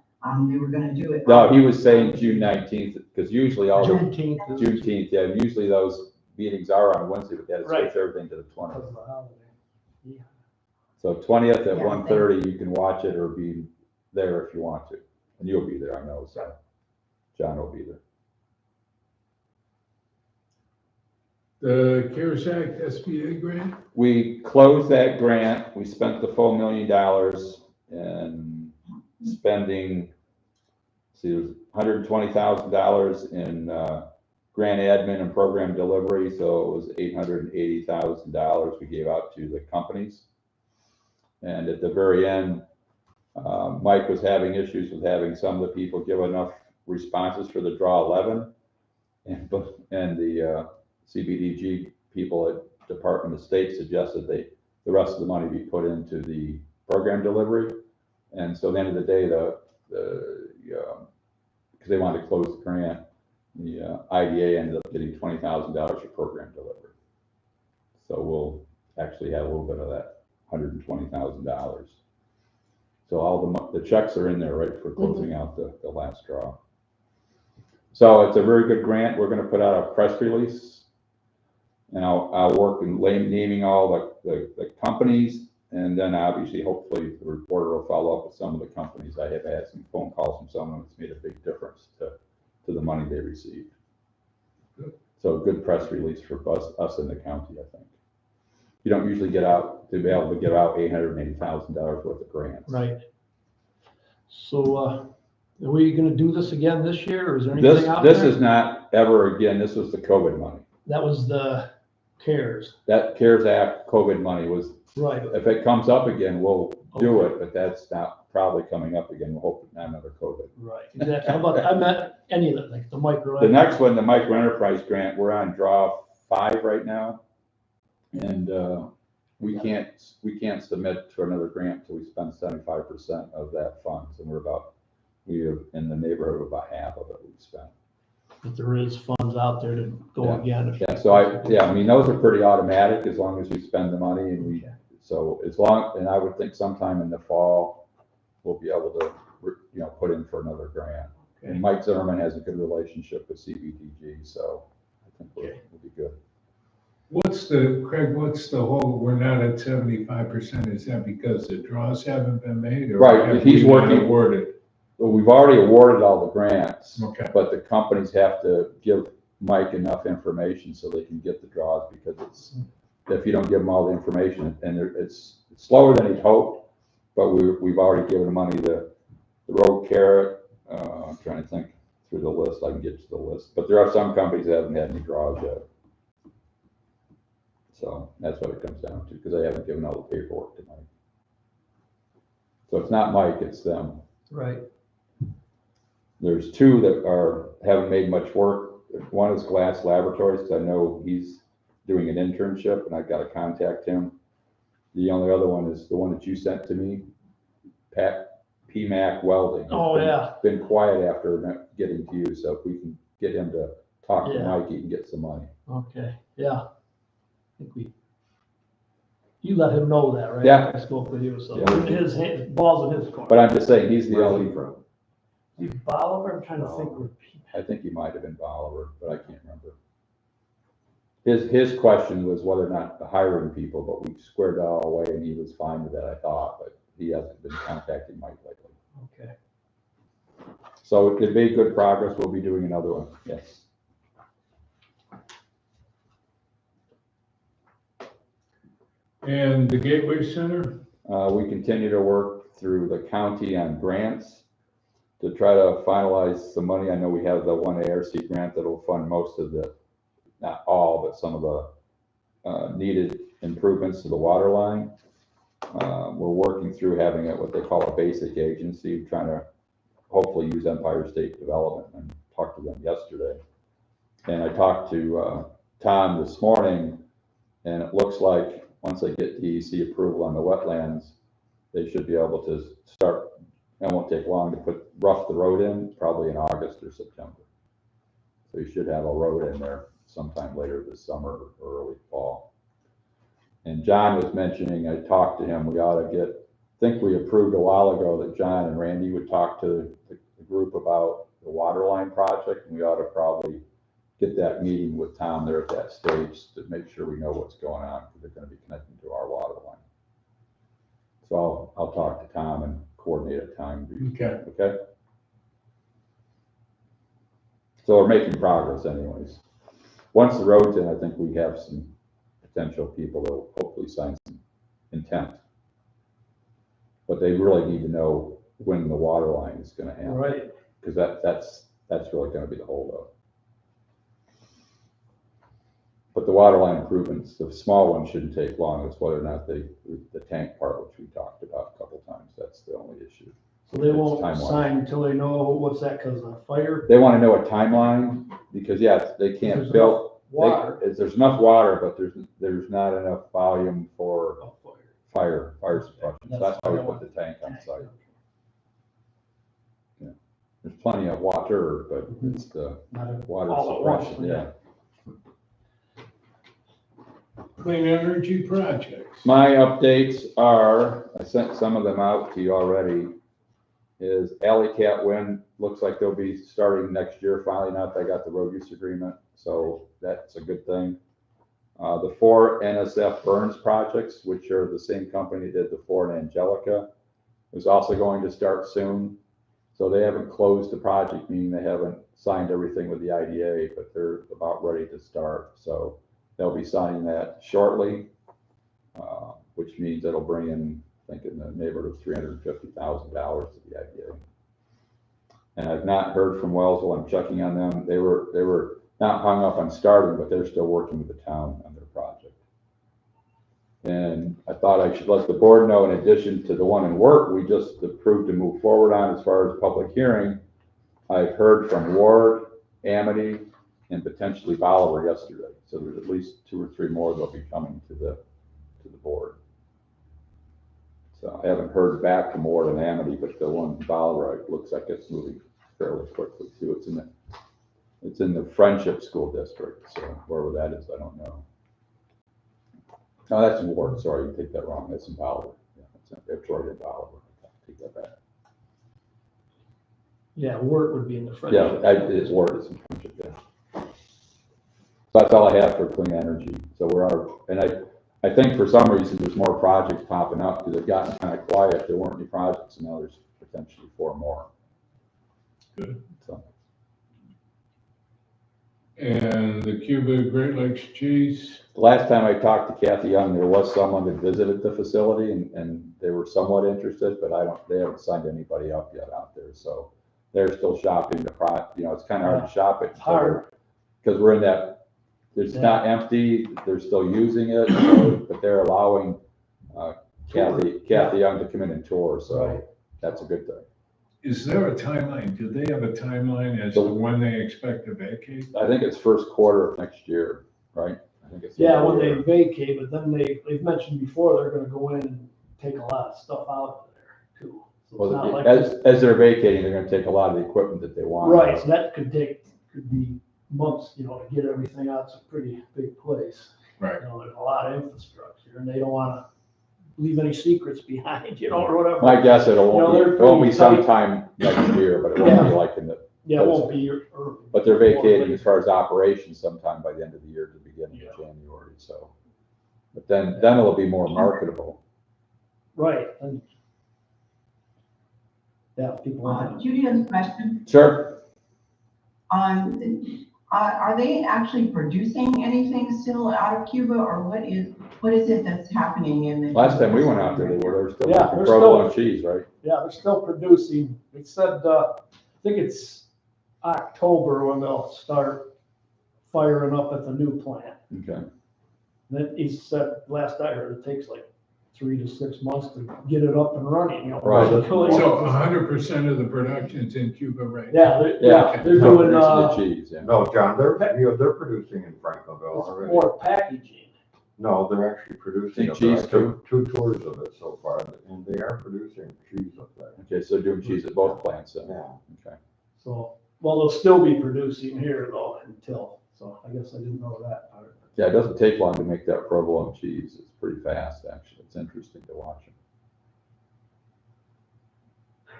they were going to do it. No, he was saying June 19th, because usually all the Juneteenth. yeah, usually those meetings are on Wednesday, but that Right. switch everything to the 20th. Of the holiday. Yeah. So 20th at Yeah, 1:30, you can watch it or be there if you want to. And you'll be there, I know, so John will be there. The CARES Act SBA grant? We closed that grant. We spent the full $1 million and spending, see, it was $120,000 in grant admin and program delivery. So it was $880,000 we gave out to the companies. And at the very end, Mike was having issues with having some of the people give enough responses for the draw 11. And the CBDG people at Department of State suggested the rest of the money be put into the program delivery. And so at the end of the day, because they wanted to close the grant, the IDA ended up getting $20,000 for program delivery. So we'll actually have a little bit of that $120,000. So all the checks are in there, right, for closing out the last draw. So it's a very good grant. We're going to put out a press release. And I'll work in naming all the companies, and then obviously, hopefully, the reporter will follow up with some of the companies. I have had some phone calls from someone that's made a big difference to the money they received. Good. So a good press release for us in the county, I think. You don't usually get out to be able to give out $880,000 worth of grants. Right. So, are we going to do this again this year, or is there anything out there? This is not ever again. This was the COVID money. That was the CARES. That CARES Act COVID money was. Right. If it comes up again, we'll do it, but that's not probably coming up again. We'll hope not another COVID. Right. Exactly. How about, I meant any of it, like the micro. The next one, the micro enterprise grant, we're on draw 5 right now. And we can't submit to another grant till we spend 75% of that funds. And we're in the neighborhood of about half of it we spent. But there is funds out there to go again. Yeah, so I mean, those are pretty automatic as long as we spend the money and and I would think sometime in the fall, we'll be able to, put in for another grant. Okay. And Mike Zimmerman has a good relationship with CBDG, so I think we'll be good. Craig, what's the whole, we're not at 75%, is that because the draws haven't been made? Or right, he's working. Awarded? Well, we've already awarded all the grants, okay. But the companies have to give Mike enough information so they can get the draws, because if you don't give them all the information, and it's slower than he'd hoped, but we've already given money to the road carrot. I'm trying to think through the list. I can get to the list, but there are some companies that haven't had any draws yet. So that's what it comes down to, because they haven't given all the paperwork to Mike. So it's not Mike, it's them. Right. There's two that haven't made much work. One is Glass Laboratories, because I know he's doing an internship and I've got to contact him. The only other one is the one that you sent to me, PMAC Welding. Oh, yeah. Been quiet after getting to you, so if we can get him to talk to Yeah. Mike, he can get some money. Okay, yeah. I think you let him know that, right? Yeah. I spoke with you, so Yeah. his balls in his court. But I'm just saying, he's the Where's only, he from? You Bolivar, I'm trying to think. I think he might have been Bolivar, but I can't remember. His question was whether or not hiring people, but we squared it all away and he was fine with that, I thought, but he hasn't been contacting Mike lately. Okay. So it made good progress. We'll be doing another one, yes. And the Gateway Center? We continue to work through the county on grants to try to finalize some money. I know we have the one ARC grant that will fund most of the, not all, but some of the needed improvements to the water line. We're working through having it what they call a basic agency, trying to hopefully use Empire State Development, and talked to them yesterday. And I talked to Tom this morning, and it looks like once they get DEC approval on the wetlands, they should be able to start. It won't take long to rough the road in, probably in August or September. So you should have a road in there sometime later this summer or early fall. And John was mentioning, I talked to him, we ought to I think we approved a while ago that John and Randy would talk to the group about the water line project, and we ought to probably get that meeting with Tom there at that stage to make sure we know what's going on, because they're going to be connecting to our water line. So I'll talk to Tom and coordinate a time. Okay. Okay. So we're making progress anyways. Once the road's in, I think we have some potential people that will hopefully sign some intent. But they really need to know when the water line is going to happen. Right. Because that's really going to be the holdup. But the water line improvements, the small ones shouldn't take long. It's whether or not the tank part, which we talked about a couple times, that's the only issue. So they It's won't timeline. sign until they know what's that, because of fire? They want to know a timeline, because yes, they can't There's build. Water. There's enough water, but there's not enough volume for Oh, fire. fire suppression. So that's why we put the tank on site. Yeah. There's plenty of water, but it's the Not a- water all at once, suppression, yeah. Clean energy projects. My updates are, I sent some of them out to you already, is Alley Cat Wind, looks like they'll be starting next year, finally, now that they got the road use agreement, so that's a good thing. The 4 NSF Burns projects, which are the same company that did the 4 in Angelica, is also going to start soon. So they haven't closed the project, meaning they haven't signed everything with the IDA, but they're about ready to start. So they'll be signing that shortly, which means it'll bring in, I think, in the neighborhood of $350,000 to the IDA. And I've not heard from Wellsville. I'm checking on them. They were not hung up on starting, but they're still working with the town on their project. And I thought I should let the board know, in addition to the one in work we just approved to move forward on as far as public hearing, I've heard from Ward, Amity, and potentially Bolivar yesterday. So there's at least 2 or 3 more that'll be coming to the board. So I haven't heard back from Ward and Amity, but the one in Bolivar, it looks like it's moving fairly quickly too. It's in the Friendship School District, so wherever that is, I don't know. No, that's in Ward, sorry, you take that wrong, that's in Bolivar. Yeah, it's right in Bolivar, take that back. Yeah, work would be in the front. Yeah, it's Ward, it's in Friendship, yeah. So that's all I have for clean energy. So and I think for some reason there's more projects popping up because they've gotten kind of quiet. There weren't any projects, and now there's potentially 4 more. Good. So. And the Cuba Great Lakes Chase, The last time I talked to Kathy Young, there was someone that visited the facility and they were somewhat interested, but they haven't signed anybody up yet out there, so they're still shopping the product, it's kind of hard to shop it. Hard. Because we're in that, it's not empty, they're still using it, so, but they're allowing, Kathy Young to come in and tour, so Right. that's a good thing. Is there a timeline? Do they have a timeline as to when they expect to vacate? I think it's first quarter of next year, right? I think it's. Yeah, when they vacate, but then they've mentioned before, they're gonna go in and take a lot of stuff out of there too. So it's not Well, like as they're vacating, they're gonna take a lot of the equipment that they want. right, so that could be months, to get everything out. It's a pretty big place. Right. There's a lot of infrastructure and they don't wanna leave any secrets behind, or whatever. I guess it won't they're be pretty tight. sometime next year, but it won't be like in the, Yeah, it won't be early. but they're vacating as far as operations sometime by the end of the year to the beginning of January, so. But then it'll be more marketable. Right, and yeah, people want Judy has a question. Sure. Are they actually producing anything still out of Cuba, or what is it that's happening in the? Last time we went out there, they were still Yeah, making they're provolone cheese, right? yeah, they're still producing. They said, I think it's October when they'll start firing up at the new plant. Okay. Then he said, last I heard, it takes like 3 to 6 months to get it up and running, Right. So 100% of the production's in Cuba right Yeah, now? they're doing, The cheese, yeah. No, John, they're producing in Franklinville it's already. more packaging. No, they're actually producing. Think cheese I took 2 tours of it so far, and they are producing cheese up there. Okay, so doing cheese at both plants then? Yeah. Okay. So, well, they'll still be producing here though so I guess I didn't know that part. Yeah, it doesn't take long to make that provolone cheese. It's pretty fast, actually. It's interesting to watch them.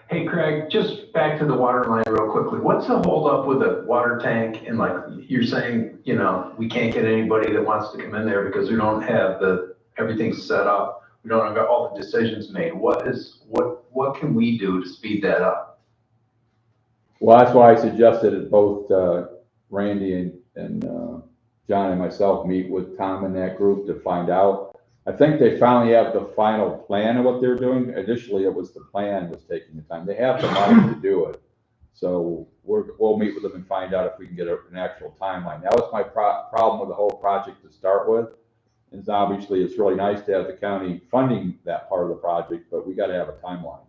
Hey Craig, just back to the water line real quickly. What's the holdup with the water tank? And like you're saying, we can't get anybody that wants to come in there because we don't have everything set up. We don't have all the decisions made. What can we do to speed that up? Well, that's why I suggested that both Randy and John and myself meet with Tom and that group to find out. I think they finally have the final plan of what they're doing. Initially, it was the plan was taking the time. They have the money to do it. So we'll meet with them and find out if we can get an actual timeline. That was my problem with the whole project to start with. And obviously, it's really nice to have the county funding that part of the project, but we got to have a timeline.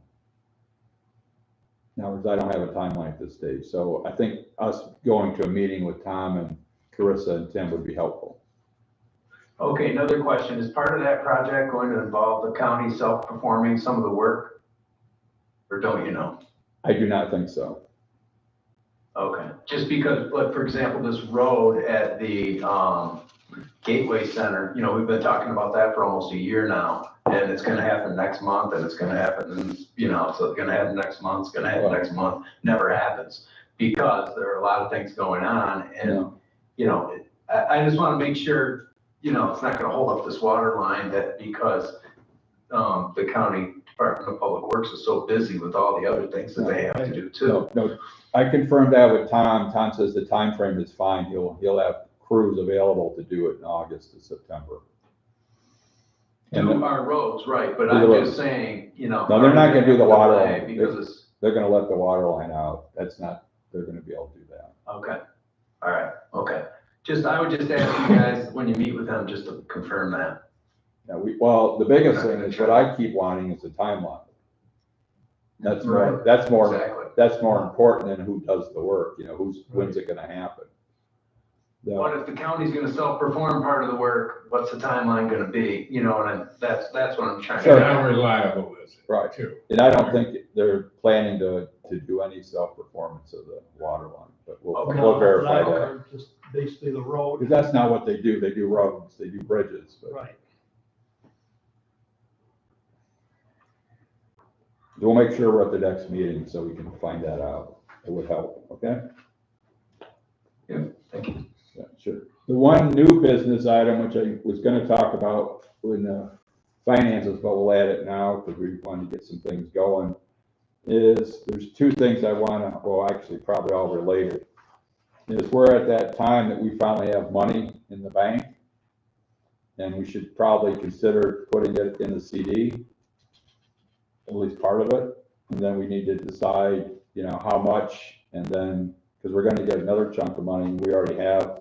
In other words, I don't have a timeline at this stage. So I think us going to a meeting with Tom and Carissa and Tim would be helpful. Okay, another question. Is part of that project going to involve the county self-performing some of the work? Or don't you know? I do not think so. Okay, just because, like, for example, this road at the Gateway Center, we've been talking about that for almost a year now. And it's gonna happen next month, and it's gonna happen, so it's gonna happen next month, it's gonna happen next month, never happens. Because there are a lot of things going on, and, I just wanna make sure, it's not gonna hold up this water line that because the county Department of Public Works is so busy with all the other things that they have to do too. No, I confirmed that with Tom. Tom says the time frame is fine. He'll have crews available to do it in August to September. Do our roads, right, but I'm just saying, No, they're not gonna do the water line. Because They're gonna let the water line out. They're gonna be able to do that. okay, all right, okay. I would just ask you guys, when you meet with them, just to confirm that. Yeah, the biggest thing is what I keep wanting is a timeline. That's more, Exactly. that's more important than who does the work, when's it gonna happen? What if the county's gonna self-perform part of the work, what's the timeline gonna be, and that's what I'm trying to. And how reliable is it? Right. Too. And I don't think they're planning to do any self-performance of the water line, but we'll verify that. Just basically the road. Because that's not what they do. They do roads, they do bridges, but Right. we'll make sure we're at the next meeting so we can find that out. It would help, okay? Yeah, thank you. Yeah, sure. The one new business item, which I was gonna talk about when the finances, but we'll add it now because we want to get some things going, is there's 2 things I wanna, actually probably all related. Is we're at that time that we finally have money in the bank. and we should probably consider putting it in the CD, at least part of it. And then we need to decide, you know, how much, and then, because we're gonna get another chunk of money, we already have.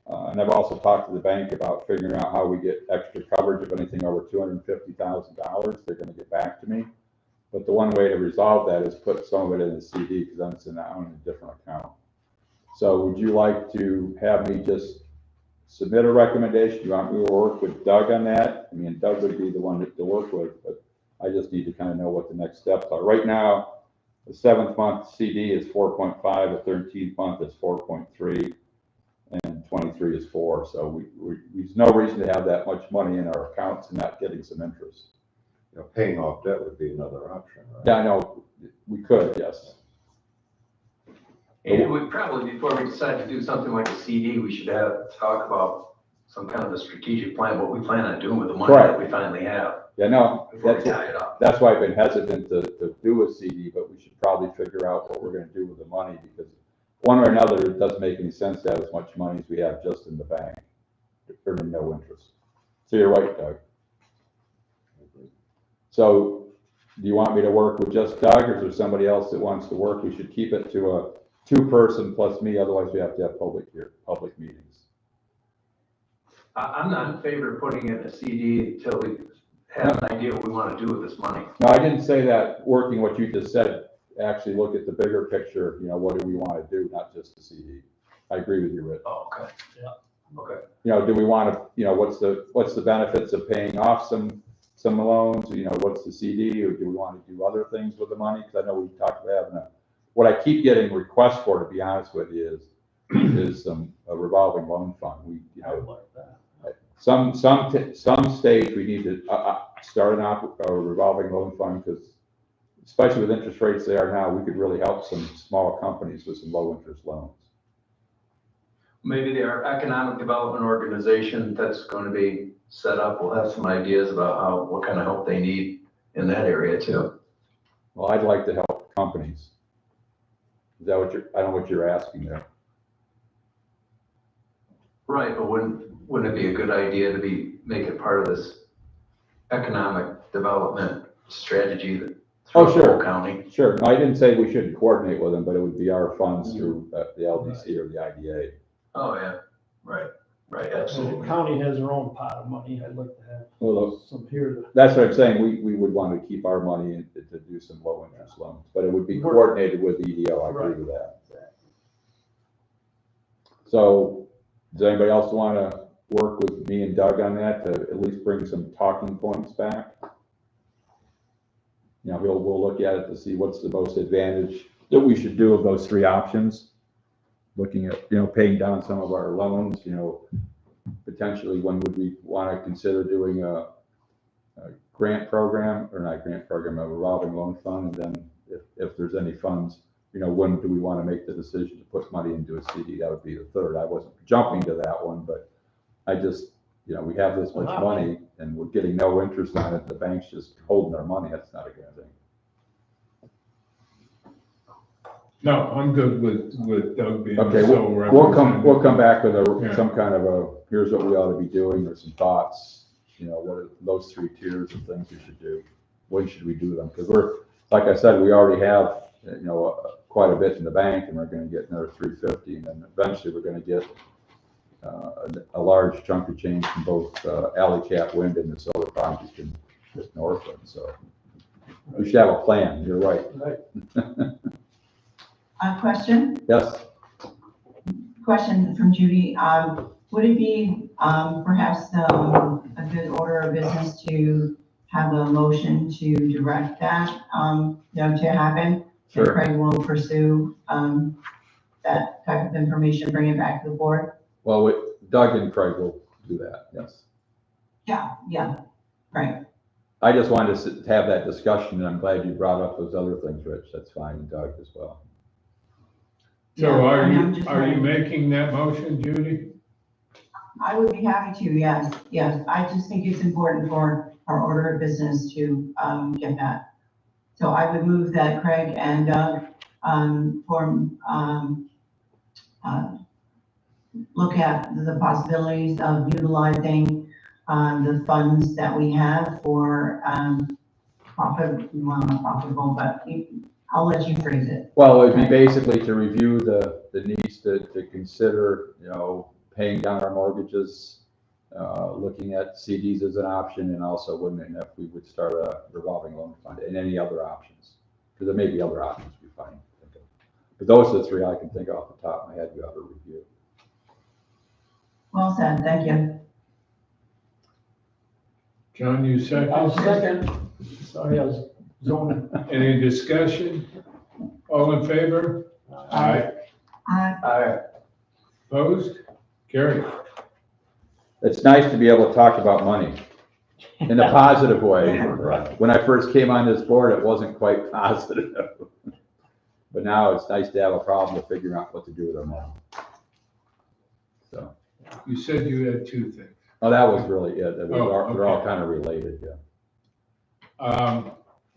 And I've also talked to the bank about figuring out how we get extra coverage of anything over $250,000. They're gonna get back to me. But the one way to resolve that is put some of it in the CD, because then it's on a different account. So would you like to have me just submit a recommendation? You want me to work with Doug on that? I mean, Doug would be the one to work with, but I just need to kind of know what the next steps are. Right now, the 7th month CD is 4.5, the 13th month is 4.3, and 23 is 4. So there's no reason to have that much money in our accounts and not getting some interest. You know, paying off debt would be another option, right? Yeah, I know, we could, yes. And we probably, before we decide to do something like a CD, we should talk about some kind of a strategic plan, what we plan on doing with the money that we finally have. Yeah, no, Before we tie it up. that's why I've been hesitant to do a CD, but we should probably figure out what we're gonna do with the money, because one way or another, it doesn't make any sense to have as much money as we have just in the bank, earning no interest. So you're right, Doug. So do you want me to work with just Doug, or is there somebody else that wants to work? We should keep it to a 2-person plus me, otherwise we have to have public meetings. I'm not in favor of putting in a CD until we have an idea what we want to do with this money. No, I didn't say that, working what you just said, actually look at the bigger picture, you know, what do we want to do, not just a CD. I agree with you, Rich. Oh, okay. Yeah. Okay. You know, do we want to, you know, what's the benefits of paying off some loans, you know, what's the CD, or do we want to do other things with the money? Because I know we talked about having what I keep getting requests for, to be honest with you, is a revolving loan fund. We, you I would know, like that. some stage we need to start a revolving loan fund, because especially with interest rates they are now, we could really help some small companies with some low interest loans. Maybe their economic development organization that's going to be set up will have some ideas about what kind of help they need in that area too. Well, I'd like to help companies. Is that what I don't know what you're asking there. Right, but wouldn't it be a good idea to make it part of this economic development strategy that through the whole county? Sure. No, I didn't say we shouldn't coordinate with them, but it would be our funds through the LDC or the IDA. Oh, yeah, right, The absolutely. county has their own pot of money. I'd like to have some here to. That's what I'm saying. We would want to keep our money in to do some low interest loans, but it would be coordinated with the EDO. I agree with that. So does anybody else want to work with me and Doug on that to at least bring some talking points back? You know, we'll look at it to see what's the most advantage that we should do of those 3 options. Looking at, you know, paying down some of our loans, you know, potentially when would we want to consider doing a grant program, or not grant program, a revolving loan fund, and then if there's any funds, you know, when do we want to make the decision to put money into a CD? That would be the third. I wasn't jumping to that one, but I just, you know, we have this much money and we're getting no interest on it. The bank's just holding our money. That's not a good thing. No, I'm good with Doug being Okay, so we'll come back with Yeah. some kind of here's what we ought to be doing, or some thoughts, you know, what are those 3 tiers of things we should do? When should we do them? Because like I said, we already have, you know, quite a bit in the bank, and we're going to get another 350, and then eventually we're going to get a large chunk of change from both Alley Cap Wind and the solar project in Northland. So we should have a plan. You're right. Question? Yes. Question from Judy. Would it be perhaps a good order of business to have a motion to direct that, you know, to happen? Sure. And Craig will pursue that type of information, bring it back to the board? Well, Doug and Craig will do that, yes. Yeah, right. I just wanted to have that discussion, and I'm glad you brought up those other things, Rich. That's fine, and Doug as well. So Yeah, are you making that motion, Judy? I would be happy to, yes. I just think it's important for our order of business to get that. So I would move that Craig and Doug look at the possibilities of utilizing the funds that we have for, well, not profitable, but I'll let you phrase it. Well, it'd be basically to review the needs to consider, you know, paying down our mortgages, looking at CDs as an option, and also wondering if we would start a revolving loan fund and any other options. Because there may be other options we find. But those are the three I can think of off the top of my head we ought to review. Well said, thank you. John, you second? I'll second. Sorry, I was zoning. Any discussion? All in favor? Aye. Opposed? Carried. It's nice to be able to talk about money in a positive way. When I first came on this board, it wasn't quite positive. But now it's nice to have a problem of figuring out what to do with our money. So. You said you had two things. Oh, that was really it. They're Okay. all kind of related, yeah.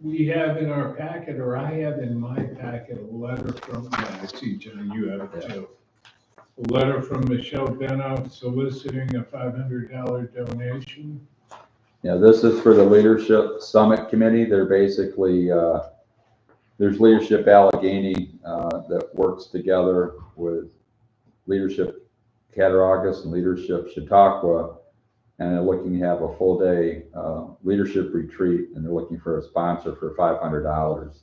We have in our packet, or I have in my packet, a letter from, I see, John, you have it too. A letter from Michelle Benow soliciting a $500 donation. Yeah, this is for the Leadership Summit Committee. They're basically, there's Leadership Allegheny that works together with Leadership Cattaraugus and Leadership Chautauqua, and they're looking to have a full day leadership retreat, and they're looking for a sponsor for $500.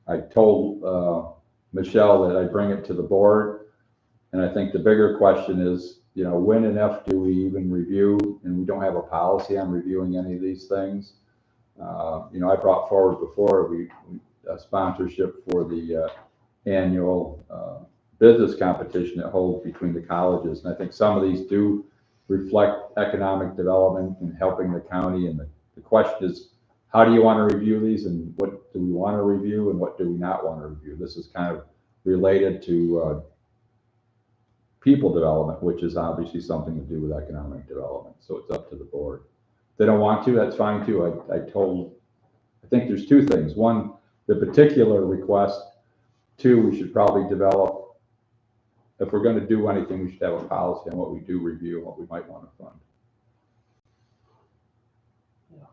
I told Michelle that I'd bring it to the board, and I think the bigger question is, you know, when and if do we even review, and we don't have a policy on reviewing any of these things. You know, I brought forward before a sponsorship for the annual business competition that holds between the colleges, and I think some of these do reflect economic development and helping the county. And the question is, how do you want to review these, and what do we want to review, and what do we not want to review? This is kind of related to people development, which is obviously something to do with economic development. So it's up to the board. If they don't want to, that's fine too. I think there's two things. One, the particular request. Two, we should probably develop, if we're going to do anything, we should have a policy on what we do review and what we might want to fund.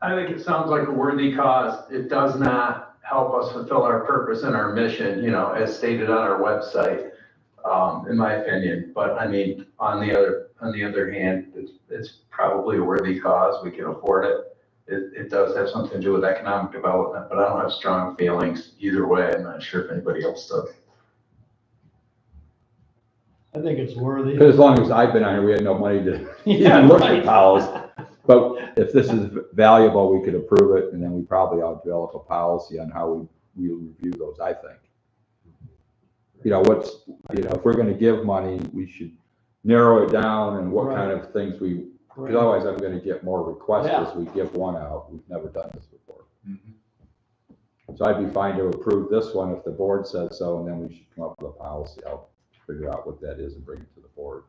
I think it sounds like a worthy cause. It does not help us fulfill our purpose and our mission, you know, as stated on our website, in my opinion. But I mean, on the other hand, it's probably a worthy cause. We can afford it. It does have something to do with economic development, but I don't have strong feelings either way. I'm not sure if anybody else does. I think it's worthy. Because as long as I've been on here, we had no money to even look at policy. But if this is valuable, we could approve it, and then we probably ought to develop a policy on how we review those, I think. You know, if we're gonna give money, we should narrow it down and what kind of things because otherwise I'm gonna get more requests as we give one out. We've never done this before. So I'd be fine to approve this one if the board says so, and then we should come up with a policy. I'll figure out what that is and bring it to the board.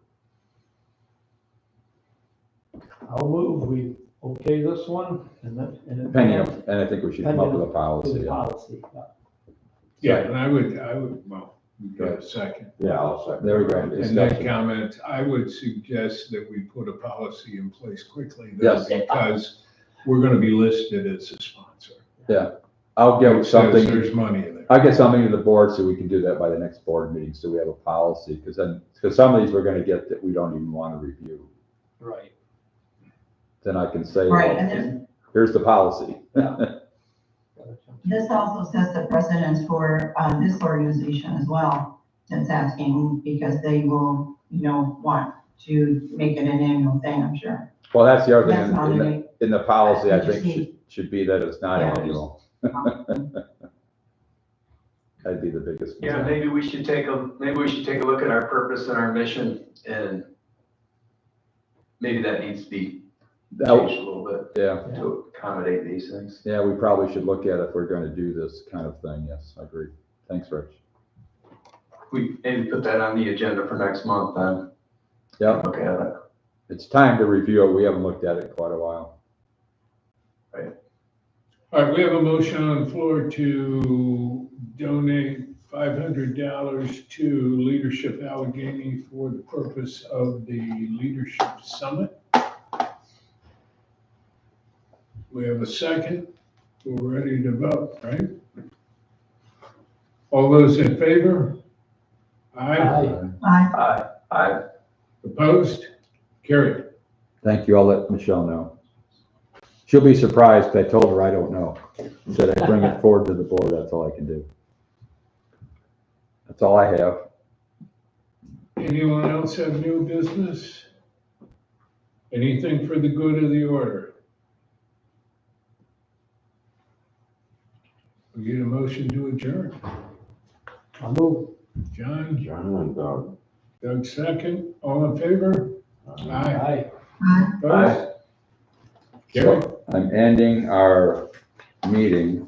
I'll move, we okay this one, and then. And I think we should come up with a policy. Policy, yeah. Yeah, and I would, well, we've got a second. Yeah, I'll second. There we go. And that comment, I would suggest that we put a policy in place quickly, though, Yes. because we're gonna be listed as a sponsor. Yeah, I'll get It says something. There's money in there. I'll get something to the board so we can do that by the next board meeting, so we have a policy, because some of these we're gonna get that we don't even want to review. Right. Then I can say, Right, well, and here's the policy. this also sets the precedence for, this organization as well, that's asking, because they will, you know, want to make it an annual thing, I'm sure. Well, that's the other That's not thing in the policy, I Just think need- should be that it's not Yeah. annual. That'd be the biggest. Yeah, concern. maybe we should take a look at our purpose and our mission, and maybe that needs to be changed a little bit Yeah, to accommodate these things. yeah, we probably should look at if we're gonna do this kind of thing, yes, I agree. Thanks, Rich. We maybe put that on the agenda for next month then. Yeah, Look at it. it's time to review it, we haven't looked at it in quite a while. All right, we have a motion on the floor to donate $500 to Leadership Allegheny for the purpose of the Leadership Summit. We have a second. We're ready to vote, right? All those in favor? Aye. Aye. Opposed? Carried. Thank you. I'll let Michelle know. She'll be surprised. I told her I don't know. Said I bring it forward to the board. That's all I can do. That's all I have. Anyone else have new business? Anything for the good of the order? We get a motion to adjourn. I'll move. John, John, Doug second. All in favor? Aye. Aye. Opposed? Carried. So I'm ending our meeting